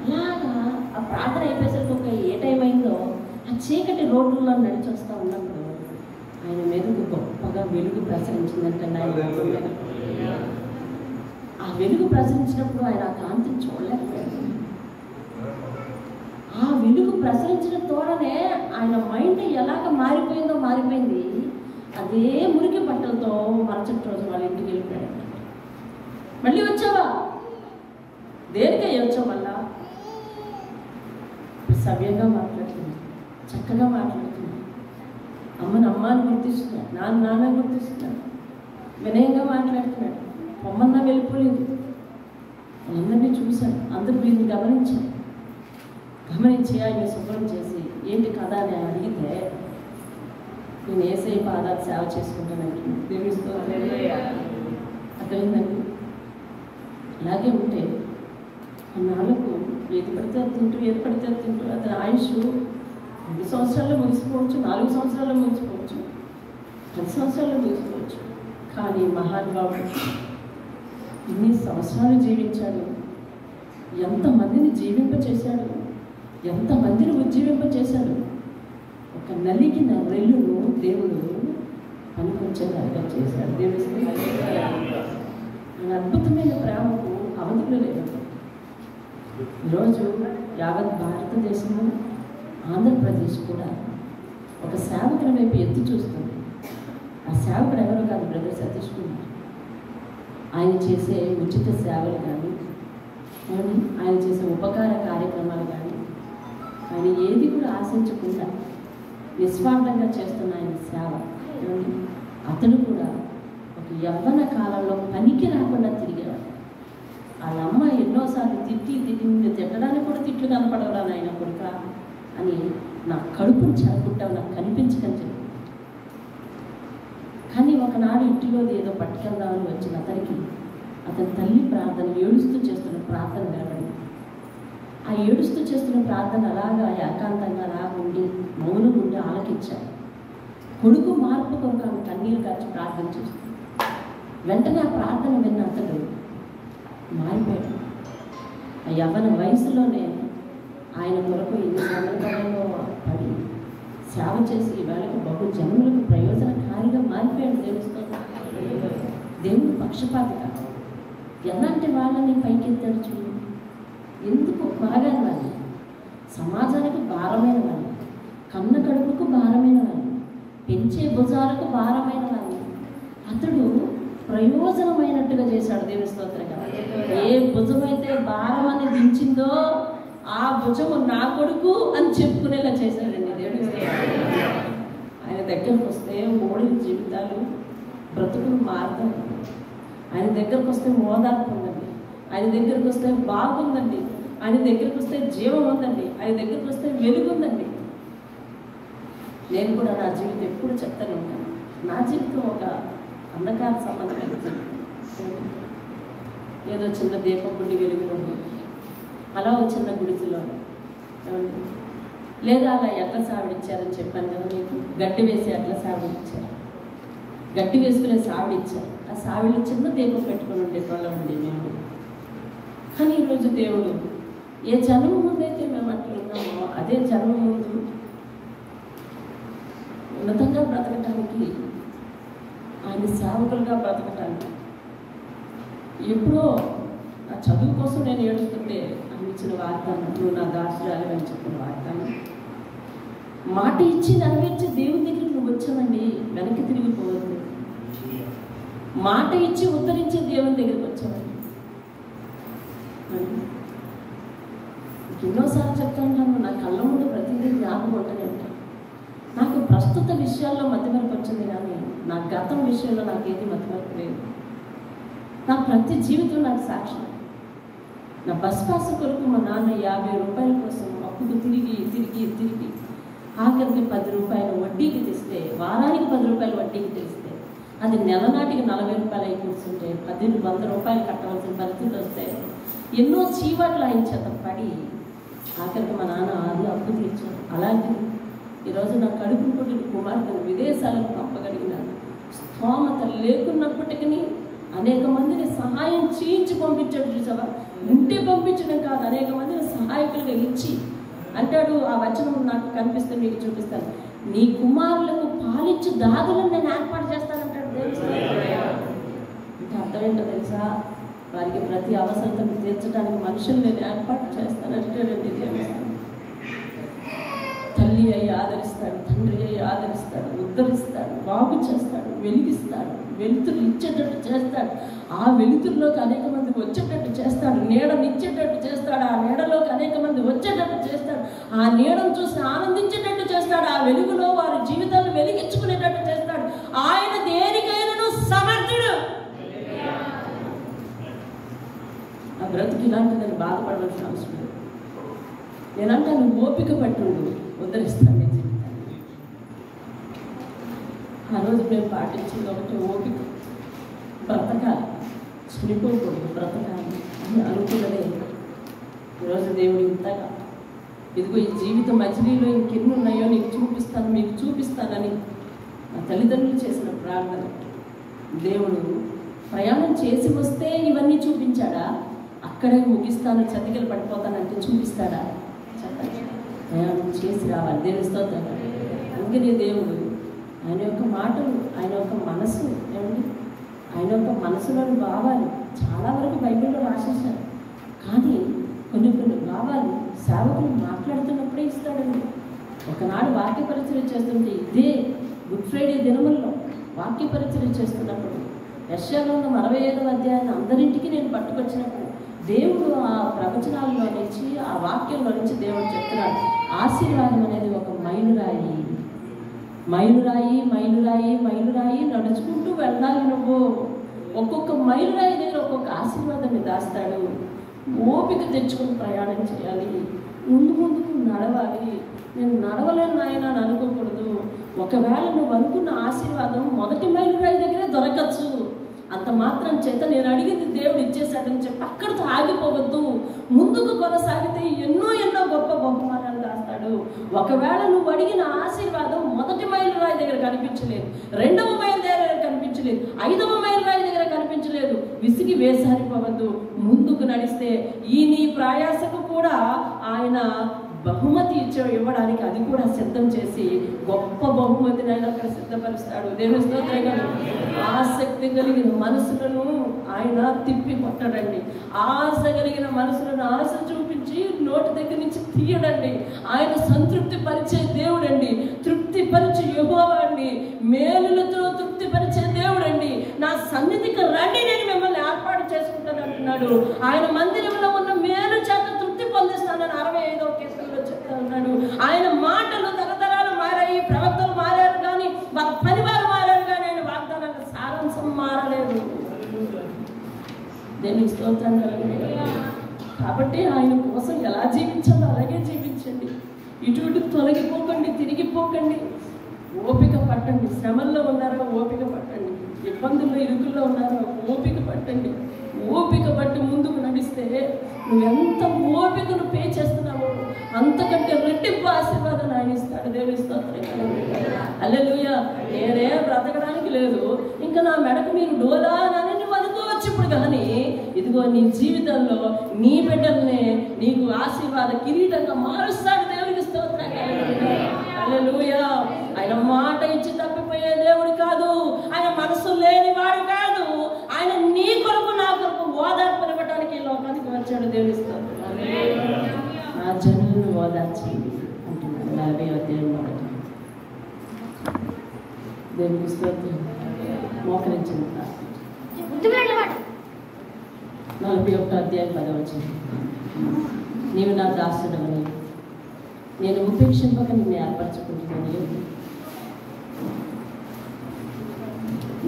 అలాగా ఆ ప్రార్థన అయిపోయేసరికి ఒక ఏ టైం అయిందో ఆ చీకటి రోడ్లలో నడిచి వస్తూ ఉన్నప్పుడు ఆయన మీదకు గొప్పగా వెలుగు ప్రసరించిందంటే ఆ వెలుగు ప్రసరించినప్పుడు ఆయన ఆ కాంతిని చూడలేకపోయాడు. ఆ వెలుగు ప్రసరించిన తోడనే ఆయన మైండ్ ఎలాగ మారిపోయింది. అదే మురికి బట్టలతో మరుసటి రోజు వాళ్ళ ఇంటికి వెళ్ళిపోయాడు. మళ్ళీ వచ్చావా? దేనికై వచ్చావు? మళ్ళా సవ్యంగా మాట్లాడుతున్నాడు, చక్కగా మాట్లాడుతున్నాడు. అమ్మని గుర్తిస్తున్నాడు, నాన్న గుర్తిస్తున్నాడు, వినయంగా మాట్లాడుతున్నాడు. పొమ్మన్నా వెళ్ళిపోలేదు. వాళ్ళందరినీ చూశాను. అందరూ వీరిని గమనించి ఆయన శుభ్రం చేసి ఏంటి కదా అని ఆయన అడిగితే నేను యేసయ్య పాదాలు సేవ చేసుకుంటానండి. దేవిస్తూ అర్థమైందండి. అలాగే ఉంటే అన్నాళ్ళకు ఏది పడితే తింటూ అతని ఆయుష్ 2 సంవత్సరాల్లో ముగిసిపోవచ్చు, 4 సంవత్సరాల్లో ముగిసిపోవచ్చు, 10 సంవత్సరాల్లో ముగిసిపోవచ్చు. కానీ మహానుభావుడు ఇన్ని సంవత్సరాలు జీవించాడు. ఎంతమందిని జీవింపచేశాడు, ఎంతమందిని ఉజ్జీవింపచేశాడు. ఒక నలిగిన రెల్లును దేవుడు పనికొచ్చేలాగా చేశాడు. దేవుడు అద్భుతమైన ప్రేమకు అవధులు లేదు. ఈరోజు యావత్ భారతదేశము, ఆంధ్రప్రదేశ్ కూడా ఒక సేవకుని వైపు ఎత్తి చూస్తుంది. ఆ సేవకుడు ఎవరు కాదు, బ్రదర్ సతీష్ కుమార్. ఆయన చేసే ఉచిత సేవలు కానీ, ఆయన చేసే ఉపకార కార్యక్రమాలు కానీ, ఆయన ఏది కూడా ఆశించకుండా నిస్వార్థంగా చేస్తున్న ఆయన సేవ. అతడు కూడా ఒక యవ్వన కాలంలో పనికి రాకుండా తిరిగాడు. వాళ్ళ అమ్మ ఎన్నోసార్లు తిట్టడానికి కూడా తిట్లు కనపడవరా నాయన కొడుక అని నా కడుపుని చెరకుంటావు, నాకు కనిపించకని చెప్పి. కానీ ఒకనాడు ఇంటిలోది ఏదో పట్టుకెళ్దామని వచ్చిన అతని తల్లి ప్రార్థన ఏడుస్తూ చేస్తున్న ప్రార్థన నిలబడి ఆ ఏడుస్తూ చేస్తున్న ప్రార్థన అలాగా ఏకాంతంగా అలా ఉండి మౌనం ఉండి ఆలకించాడు. కొడుకు మార్పు కొరకు ఆమె కన్నీరు కాచి ప్రార్థన చేస్తుంది. వెంటనే ఆ ప్రార్థన విన్న అతడు మారిపోయాడు. ఆ యవ్వన వయసులోనే ఆయన కొరకు ఎన్ని సందర్భాలలో పడి సేవ చేసి వేళకు బహు జన్మలకు ప్రయోజనకారిగా మారిపోయాడు. దేవుడు పక్షపాతి కాదు. ఎలాంటి వాళ్ళని పైకెత్తాడు చూడు. ఎందుకు బాగా వాళ్ళు సమాజానికి భారమైన వాళ్ళు, కన్న కడుపుకు భారమైన వాళ్ళు, పెంచే భుజాలకు భారమైన వాళ్ళు అతడు ప్రయోజనమైనట్టుగా చేశాడు. దేవుని స్తోత్రంగా. ఏ భుజమైతే భారం అని దించిందో ఆ భుజము నా కొడుకు అని చెప్పుకునేలా చేశాడండి దేవుని. ఆయన దగ్గరకు వస్తే ఓడి జీవితాలు బ్రతుకులు మారుతాయి. ఆయన దగ్గరకు వస్తే ఓదార్పు ఉందండి. ఆయన దగ్గరకు వస్తే బాగుందండి. ఆయన దగ్గరకు వస్తే జీవం ఉందండి. ఆయన దగ్గరకు వస్తే వెలుగుందండి. నేను కూడా నా జీవితం ఎప్పుడు చెప్తానే ఉంటాను. నా జీవితం ఒక అంధకార సంబంధమైన జీవితం. ఏదో చిన్న దీపం గుడి వెలుగులో అలా ఒక చిన్న గుడిలో లేదా అలా ఎట్ల సావిడిచ్చారని చెప్పాను కదా మీకు. గడ్డి వేసి ఎట్ల సావిడిచ్చారు, గడ్డి వేసుకునే సావిడిచ్చారు. ఆ సావిడిలో చిన్న దీపం పెట్టుకుని ఉండేటోళ్ళం అండి మేము. కానీ ఈరోజు దేవుడు ఏ జన్మ ముందైతే మేము అట్లా ఉన్నామో అదే జన్మ ముందు ఉన్నతంగా బ్రతకటానికి, ఆయన సేవకులుగా బ్రతకటానికి ఎప్పుడో నా చదువు కోసం నేను ఏడుస్తుంటే ఆయన ఇచ్చిన వాగ్దానం, నువ్వు నా దాసురాలు అని చెప్పిన వాగ్దానం, మాట ఇచ్చి నెరవేర్చి దేవుని దగ్గరికి నువ్వు వచ్చావండి. వెనక్కి తిరిగిపోవద్దు. మాట ఇచ్చి ఉద్ధరించే దేవుని దగ్గరికి వచ్చావండి. ఎన్నోసార్లు చెప్తా ఉంటాను, నా కళ్ళ ముందు ప్రతిదీ జ్ఞాపకం ఉంటూనే ఉంటాను. నాకు ప్రస్తుత విషయాల్లో మధ్యవరకు వచ్చింది కానీ నా గతం విషయంలో నాకేది మధ్యవరకు లేదు. నా ప్రతి జీవితం నాకు సాక్ష్యం. నా బస్ పాస్ కొరకు మా నాన్న 50 రూపాయల కోసం అప్పుకు తిరిగి తిరిగి తిరిగి ఆఖరికి 10 రూపాయలు వడ్డీకి తెస్తే, వారానికి 10 రూపాయలు వడ్డీకి తెస్తే అది నెల నాటికి 40 రూపాయలు అయి కూర్చుంటే 100 రూపాయలు కట్టవలసిన పరిస్థితి వస్తే ఎన్నో చీవాట్లు ఆయన చేత పడి ఆఖరికి మా నాన్న అది అప్పు తీర్చారు. అలాంటిది ఈరోజు నా కడుపు పుట్టిన కుమార్తెను విదేశాలకు పంపగలిగిన స్తోమత లేకున్నప్పటికీ అనేక మందిని సహాయం చేయించి పంపించాడు. చూసావా, ఉంటే పంపించడం కాదు, అనేక మందిని సహాయకులుగా ఇచ్చి అంటాడు. ఆ వచనం నాకు కనిపిస్తే మీకు చూపిస్తాను. నీ కుమారులకు పాలిచ్చి దాదులను నేను ఏర్పాటు చేస్తానంటాడు దేవుడు. అంటే అర్థం ఏంటో తెలుసా, వారికి ప్రతి అవసరతను తీర్చడానికి మనుషులు నేను ఏర్పాటు చేస్తానంటాడండి దేవుడు. తల్లి అయి ఆదరిస్తాడు, తండ్రి అయి ఆదరిస్తాడు, ఉద్ధరిస్తాడు, బాగు చేస్తాడు, వెలిగిస్తాడు, వెలుతురు ఇచ్చేటట్టు చేస్తాడు. ఆ వెలుతురులోకి అనేక మంది వచ్చేటట్టు చేస్తాడు, నీడనిచ్చేటట్టు చేస్తాడు, ఆ నీడలోకి అనేక మంది వచ్చేటట్టు చేస్తాడు, ఆ నీడను చూసి ఆనందించేటట్టు చేస్తాడు, ఆ వెలుగులో వారి జీవితాలు వెలిగించుకునేటట్టు చేస్తాడు. ఆయన దేనికైనా సమర్థుడు. ఆ బ్రతుకు ఇలాంటిదని బాధపడవలసిన అవసరం లేదు. నేనంటే నువ్వు ఓపిక పట్టుండు, ఉద్ధరిస్తాను నేను జీవితాన్ని. ఆ రోజు మేము పాటించింది ఒకటి, ఓపిక. బ్రతకాలి, చనిపోకూడదు, బ్రతకాలి అని అనుకున్నదే ఈరోజు దేవుడు ఇంతగా ఇదిగో ఈ జీవిత మజిలీలో ఇంకెన్ని ఉన్నాయో నీకు చూపిస్తాను, మీకు చూపిస్తానని నా తల్లిదండ్రులు చేసిన ప్రార్థన. దేవుడు ప్రయాణం చేసి వస్తే ఇవన్నీ చూపించాడా? అక్కడే ముగిస్తాను, చతికిలు పడిపోతానంటే చూపిస్తాడా? చెప్పండి. ప్రయాణం చేసి రావాలి. దేవుని స్తోత్రం. అందుకనే దేవుడు ఆయన యొక్క మాటలు, ఆయన యొక్క మనసు, ఏమండి, ఆయన యొక్క మనసులోని భావాలు చాలా వరకు బైబిల్లో రాసేశారు. కానీ కొన్ని భావాలు సేవకులు మాట్లాడుతున్నప్పుడే ఇస్తాడండి. ఒకనాడు వాక్య పరిచయం చేస్తుంటే, ఇదే గుడ్ ఫ్రైడే దినముల్లో వాక్య పరిచయం చేస్తున్నప్పుడు యెషయాలో 45వ అధ్యాయాన్ని అందరింటికి నేను పట్టుకొచ్చినప్పుడు దేవుడు ఆ ప్రవచనాల్లో నుంచి, ఆ వాక్యంలో నుంచి దేవుడు చెప్తున్నాడు, ఆశీర్వాదం అనేది ఒక మైలురాయి, మైలురాయి, మైలురాయి, మైలురాయి, నడుచుకుంటూ వెళ్ళాలి నువ్వు. ఒక్కొక్క మైలురాయి దగ్గర ఒక్కొక్క ఆశీర్వాదాన్ని దాస్తాడు. ఓపిక తెచ్చుకుని ప్రయాణం చేయాలి, ముందుకు నడవాలి. నేను నడవలేను నాయన అని అనుకోకూడదు. ఒకవేళ నువ్వు అనుకున్న ఆశీర్వాదం మొదటి మైలురాయి దగ్గరే దొరకచ్చు. అంత మాత్రం చేత నేను అడిగింది దేవుడు ఇచ్చేశాడని చెప్పి అక్కడితో ఆగిపోవద్దు. ముందుకు కొనసాగితే ఎన్నో ఎన్నో గొప్ప బహుమానాలు రాస్తాడు. ఒకవేళ నువ్వు అడిగిన ఆశీర్వాదం మొదటి మైలురాయి దగ్గర కనిపించలేదు, రెండవ మైలు దగ్గర కనిపించలేదు, 5వ మైలురాయి దగ్గర కనిపించలేదు, విసిగి వేసారిపోవద్దు. ముందుకు నడిస్తే ఈ నీ ప్రయాసకు కూడా ఆయన బహుమతి ఇవ్వడానికి అది కూడా సిద్ధం చేసి గొప్ప బహుమతిని ఆయన అక్కడ సిద్ధపరుస్తాడు. దేవుని స్తోత్రం. ఆసక్తి కలిగిన మనసులను ఆయన తిప్పి కొట్టడండి. ఆశ కలిగిన మనసులను ఆశ చూపించి నోటి దగ్గర నుంచి తీయడండి. ఆయన సంతృప్తి పరిచే దేవుడండి, తృప్తిపరిచే యెహోవా అండి, మేలులతో తృప్తిపరిచే దేవుడండి. నా సన్నిధికి రండి, నేను మిమ్మల్ని ఏర్పాటు చేసుకుంటాను అంటున్నాడు. ఆయన మందిరంలో ఉన్న మేలు చేత తృప్తి పొందిస్తానని 65వ కీర్తనలో చెప్తా ఉన్నాడు. ఆయన మాటలు తరతరాలు మారాయి, ప్రవక్తలు మారారు కానీ వాళ్ళ పరివారం మారారు కానీ ఆయన వాగ్దానాల సారాంశం మారలేదు. దేవుని స్తోత్రం. కాబట్టి ఆయన కోసం ఎలా జీవించాలో అలాగే జీవించండి. ఇటు తొలగిపోకండి, తిరిగిపోకండి. ఓపిక పట్టండి. శ్రమల్లో ఉన్నారో ఓపిక పట్టండి, ఇబ్బందుల్లో ఇరుకుల్లో ఉన్నారో ఓపిక పట్టండి. ఓపిక పట్టి ముందుకు నడిస్తే నువ్వెంత ఓపికను పే చేస్తున్నావో అంతకంటే రెట్టింపు ఆశీర్వాదం ఆయన ఇస్తాడు. దేవుని స్తోత్రం. హల్లెలూయా. నేనే బ్రతకడానికి లేదు, ఇంకా నా మెడకు మీరు డోలా అని నువ్వు అనుకోవచ్చు ఇప్పుడు. కానీ ఇదిగో నీ జీవితంలో నీ బిడ్డల్ని నీకు ఆశీర్వాద కిరీటంగా మారుస్తాడు. దేవునికి స్తోత్రం. హల్లెలూయా. ఆయన మాట ఇచ్చి తప్పిపోయే దేవుడు కాదు, ఆయన మనసు లేనివాడు కాదు. ఆయన నీ కొరకు నా కొరకు ఓదార్పనివ్వడానికి ఈ లోకానికి వచ్చాడు. దేవుని స్తోత్రం. నా జనులను ఓదార్చండి అంటున్నాడు 40వ అధ్యాయం. దేవునికి స్తోత్రం. మోకరించండి. 41వ అధ్యాయం 10వ వచనం. నీవు నా దాసుడవని నేను ఉపేక్షింపక నిన్ను ఏర్పరచుకుంటున్నాను.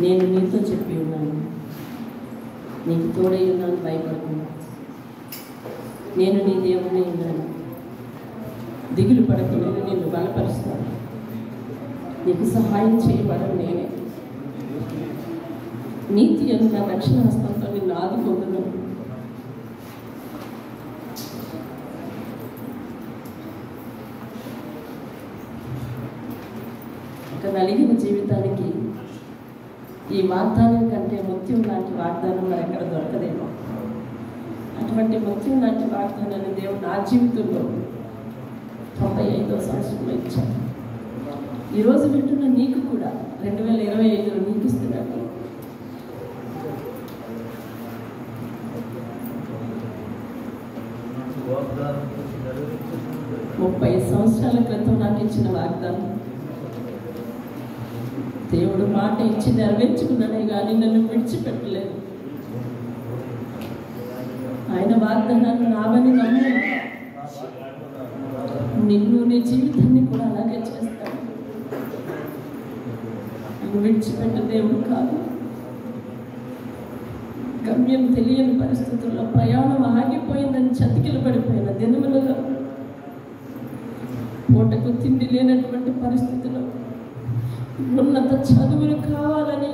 నేను నీతో చెప్పి ఉన్నాను, నీకు తోడై ఉన్నాను, భయపడకుండా. నేను నీ దేవుడిని ఉన్నాను, దిగులు పడక నేను నిన్ను బలపరుస్తాను, నీకు సహాయం చేయబడను నేనే. నీతి అన్న రక్షణ హస్తంతో నిన్ను ఆదుకుంటున్నాను. ఒక నలిగిన జీవితానికి ఈ వాగ్దానం కంటే ముత్యం లాంటి వాగ్దానం మరి ఎక్కడ దొరకదేమో. అటువంటి ముత్యం లాంటి వాగ్దానాన్ని దేవుడు నా జీవితంలో 95వ సంవత్సరంలో ఇచ్చాడు. ఈరోజు వింటున్న నీకు కూడా 2025లో నీకు ఇస్తున్నాడు. ముప్పై సంవత్సరాల క్రితం నాకు ఇచ్చిన వాగ్దానం దేవుడు మాట ఇచ్చి నెరవేర్చుకున్నాడే కానీ నన్ను విడిచిపెట్టలేదు. ఆయన వాగ్దానాన్ని నావని నమ్ము, నిన్ను నీ జీవితాన్ని కూడా అలాగే చేస్తాడు. ఆయన విడిచిపెట్టే దేవుడు కాదు. గమ్యం తెలియని పరిస్థితుల్లో ప్రయాణం ఆగిపోయిందని చతికిలు పడిపోయిన దినములలో, పూటకు తిండి లేనటువంటి పరిస్థితుల్లో, ఉన్నత చదువులు కావాలని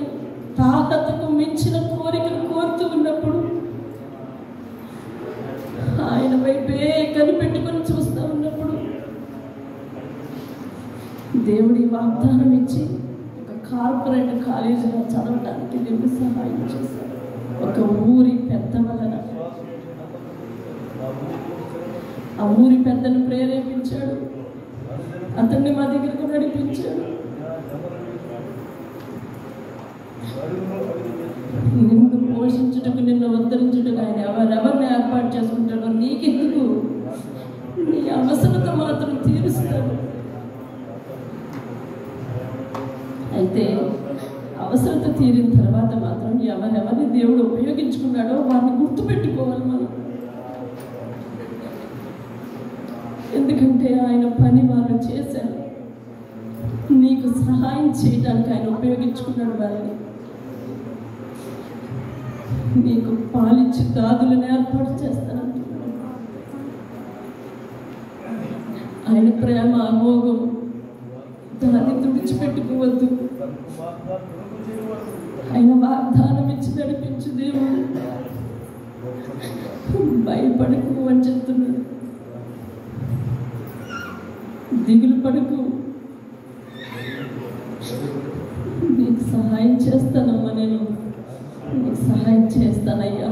తాకతకు మించిన కోరికలు కోరుతూ ఉన్నప్పుడు ఆయన వైపే కనిపెట్టుకొని చూస్తూ ఉన్నప్పుడు దేవుడి వాగ్దానం ఇచ్చి ఒక కార్పొరేట్ కాలేజీలో చదవడానికి దేవుడు సహాయం చేశాడు. ఒక ఊరి పెద్ద వలన ఆ ఊరి పెద్దను ప్రేరేపించాడు, అతన్ని మా దగ్గరకు నడిపించాడు. నిన్ను పోషించుటకు, నిన్ను ఉద్ధరించుటకు ఆయన ఎవరెవరిని ఏర్పాటు చేసుకుంటాడో నీకెందుకు, నీ అవసరత మాత్రం తీరుస్తాడు. అయితే అవసరత తీరిన తర్వాత మాత్రం ఎవరెవరిని దేవుడు ఉపయోగించుకున్నాడో వారిని గుర్తుపెట్టుకోవాలి మనం. ఎందుకంటే ఆయన పని వాళ్ళు చేశారు, నీకు సహాయం చేయడానికి ఆయన ఉపయోగించుకున్నాడు వాళ్ళని. నీకు పాలిచ్చి దాదులను ఏర్పాటు చేస్తానంటున్నాడు. ఆయన ప్రేమ అమోఘం, దాన్ని తుడిచిపెట్టుకోవద్దు. ఆయన వాగ్దానం ఇచ్చి నడిపించు దేవుడు. భయపడకు అని చెప్తున్నాడు. దిగులు పడకు, నీకు సహాయం చేస్తానమ్మా, నేను నీకు సహాయం చేస్తానయ్యా.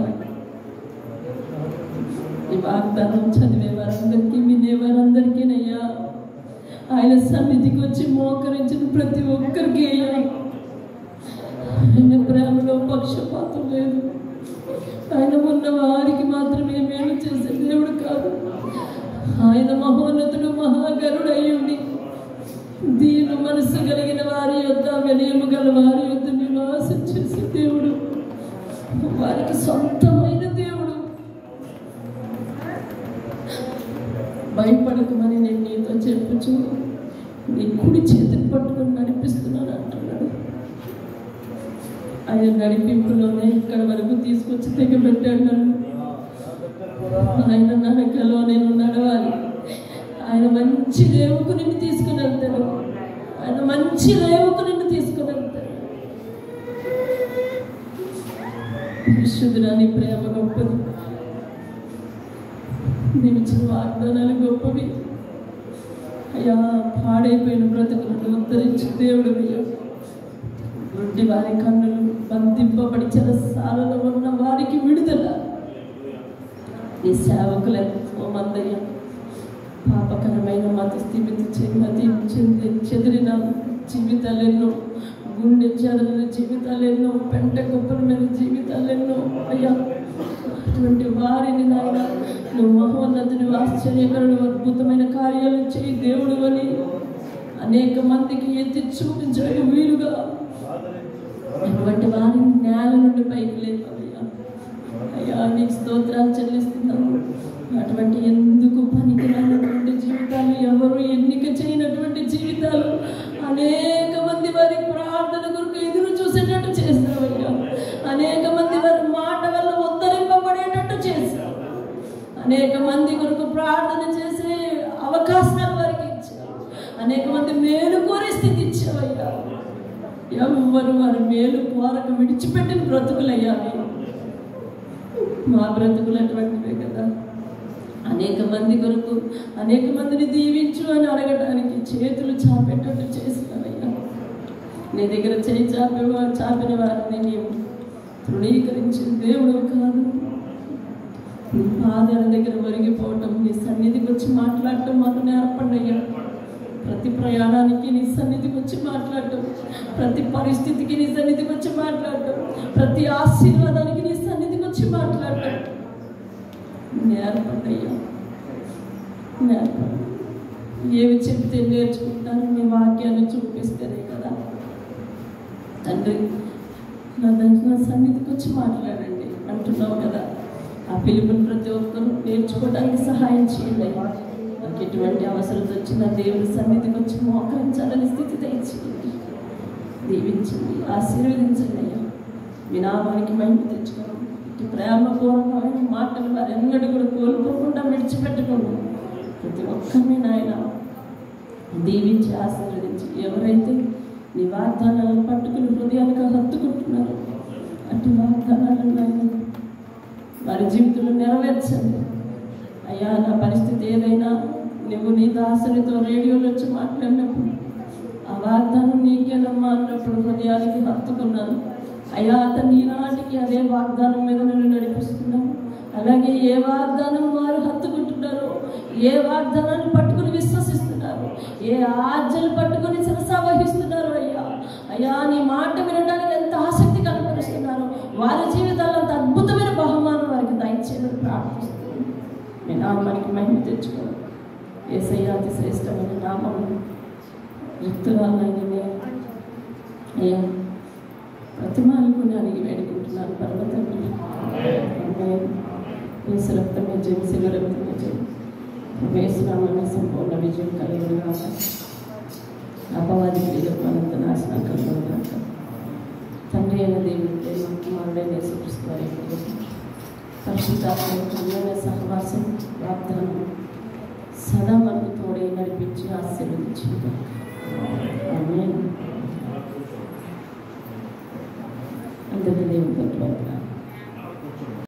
ఈ వాగ్దానం చదివే వారందరికీ, వినే వారందరికీనయ్యా, ఆయన సన్నిధికి వచ్చి మోకరించిన ప్రతి ఒక్కరికి అయ్యా, ఆయన ప్రేమలో పక్షపాతం లేదు. ఆయన ఉన్న వారికి మాత్రమే మేలు చేసే దేవుడు కాదు. ఆయన మహోన్నతుడు, మహాగరుడు అయ్యుండి దీని మనసు కలిగిన వారి యొద్ద, వినయము గల వారి యొద్ద నివాసం చేసే దేవుడు, వారికి సొంతమైన దేవుడు. భయపడకమని నేను నీతో చెప్పుచు నీ కుడి చేతిని పట్టుకొని నడిపిస్తున్నాను అంటున్నాడు. ఆయన నడిపింపులోనే ఇక్కడ వరకు తీసుకొచ్చి తెగబెట్టాడు నన్ను. ఆయన నడకలో నేను నడవాలి. ఆయన మంచి రేవుకు నిన్ను తీసుకుని వెళ్తాడు. ఆయన మంచి రేవుకు నిన్ను తీసుకుని వెళ్తాడు. పరిశుద్ధుడా, నీ ప్రేమ గొప్పది. నేను ఇచ్చిన వాగ్దానాలు గొప్పవి అయ్యా. పాడైపోయిన బ్రతుకులను ఉద్ధరించు దేవుడు. గుడ్డి వారి కన్నులు బంధింపబడి చెరసాలలో ఉన్న వారికి విడుదల. నీ సేవకులు ఎంతో మందయ్య పాపకరమైన మత స్థితి చెదిరిన జీవితాలు ఎన్నో, గుండె చెదరిన జీవితాలు ఎన్నో, పెంట కుప్పల మీద జీవితాలు ఎన్నో అయ్యా. అటువంటి వారిని నాయన నువ్వు మహోన్నతుని, ఆశ్చర్యకరుడు, అద్భుతమైన కార్యాలు చేయి దేవుడు అని అనేక మందికి ఎత్తి చూపించడానికి వీలుగా అటువంటి వారిని నేల నుండి పైకి లేపయ్యా. అయ్యా నీకు స్తోత్రాలు చెల్లిస్తున్నాను. అటువంటి ఎందుకు పనికిరానటువంటి జీవితాలు, ఎవరు ఎన్నిక చేయనటువంటి జీవితాలు, అనేక మంది వారి ప్రార్థన కొరకు ఎదురు చూసేటట్టు చేస్తావయ్యా. అనేక మంది వారి మాట వల్ల ఉద్ధరింపబడేటట్టు చేస్తావు. అనేక మంది కొరకు ప్రార్థన చేసే అవకాశాలు వారికి ఇచ్చావు. అనేక మంది మేలు కోరే స్థితి ఇచ్చావయ్యా. ఎవరు వారి మేలు కోరక విడిచిపెట్టిన బ్రతుకులయ్యా. మా బ్రతుకులు అటువంటివే కదా. అనేక మంది కొరకు అనేక మందిని దీవించు అని అడగడానికి చేతులు చాపేటట్టు చేసినవయ్యా. నీ దగ్గర చేయి చాపిన వారిని నీవు తృణీకరించిన దేవుడు కాదు. నీ పాదాల దగ్గర ఒరిగిపోవటం, నీ సన్నిధికి వచ్చి మాట్లాడటం మాకు నేర్పండి అయ్యా. ప్రతి ప్రయాణానికి నీ సన్నిధికి వచ్చి మాట్లాడటం, ప్రతి పరిస్థితికి నీ సన్నిధికి వచ్చి మాట్లాడటం, ప్రతి ఆశీర్వాదానికి నీ సన్నిధికి వచ్చి మాట్లాడటం నేర్పండి అయ్యా. నేర్పండి. ఏవి చెప్తే నేర్చుకుంటాను, మీ వాక్యాన్ని చూపిస్తేనే కదా తండ్రి. నా సన్నిధికి వచ్చి మాట్లాడండి అంటున్నావు కదా. ఆ పిలుపుని ప్రతి ఒక్కరూ నేర్చుకోవడానికి సహాయం చేయండి. నాకు ఎటువంటి అవసరం వచ్చినా దేవుని సన్నిధికి వచ్చి మోకరించాలని స్థితి తెచ్చింది. దీవించండి, ఆశీర్వదించండి అయ్యా. మీ నామానికి మహిమ తెచ్చుకోండి. ఇటు ప్రేమపూర్వకమైన మాటలు వారు ఎన్నడూ కూడా కోల్పోకుండా విడిచిపెట్టకుండా ప్రతి ఒక్కరిని నాయన దీవించి ఆశీర్వదించి, ఎవరైతే నీ వాగ్దానాలను పట్టుకుని హృదయానికి హత్తుకుంటున్నారో అటు వాగ్దానాలను నాయన వారి జీవితంలో నెరవేర్చండి అయ్యా. నా పరిస్థితి ఏదైనా నువ్వు నీ దాసునితో రేడియోలో వచ్చి మాట్లాడినప్పుడు ఆ వాగ్దానం నీకేనమ్మా అన్నప్పుడు హృదయానికి హత్తుకున్నాను అయ్యా. అతను ఈనాటికి అదే వాగ్దానం మీద నన్ను నడిపిస్తున్నాను. అలాగే ఏ వాగ్దానం వారు హత్తుకుంటున్నారో, ఏ వాగ్దానాన్ని పట్టుకుని విశ్వసిస్తున్నారు, ఏ ఆజ్ఞలు పట్టుకుని శిరస వహిస్తున్నారు అయ్యా. అయ్యా నీ మాట వినడానికి ఎంత ఆసక్తి కనపరుస్తున్నారు, వారి జీవితాల్లో అంత అద్భుతమైన బహుమానం వారికి దయచేయమని ప్రార్థిస్తున్నాను. మీ నామానికి మహిమ తెచ్చుకోవాలి. యేసయ్య అతి శ్రేష్టమైన నామము యుక్తురాలైన అయ్యా ప్రతిమానుకుని అడిగి వేడుకుంటున్నాను పర్వతండి. యేసు రక్తమే జయం, శివ రక్తమే జయం. వేసునామని సంపూర్ణ విజయం కలిగిన కాక అపవాది క్రియలకు అనంత నాశనం కలుగుగాక. తండ్రి అయిన దేవుడి ప్రేమ, కుమారుడైన యేసుక్రీస్తు వారి పరిశుద్ధాత్మ కన్యమైన సహవాసం, వాగ్దానం సదా మనకు తోడే నడిపించి ఆశీర్వదించుగాక. ఆమేన్.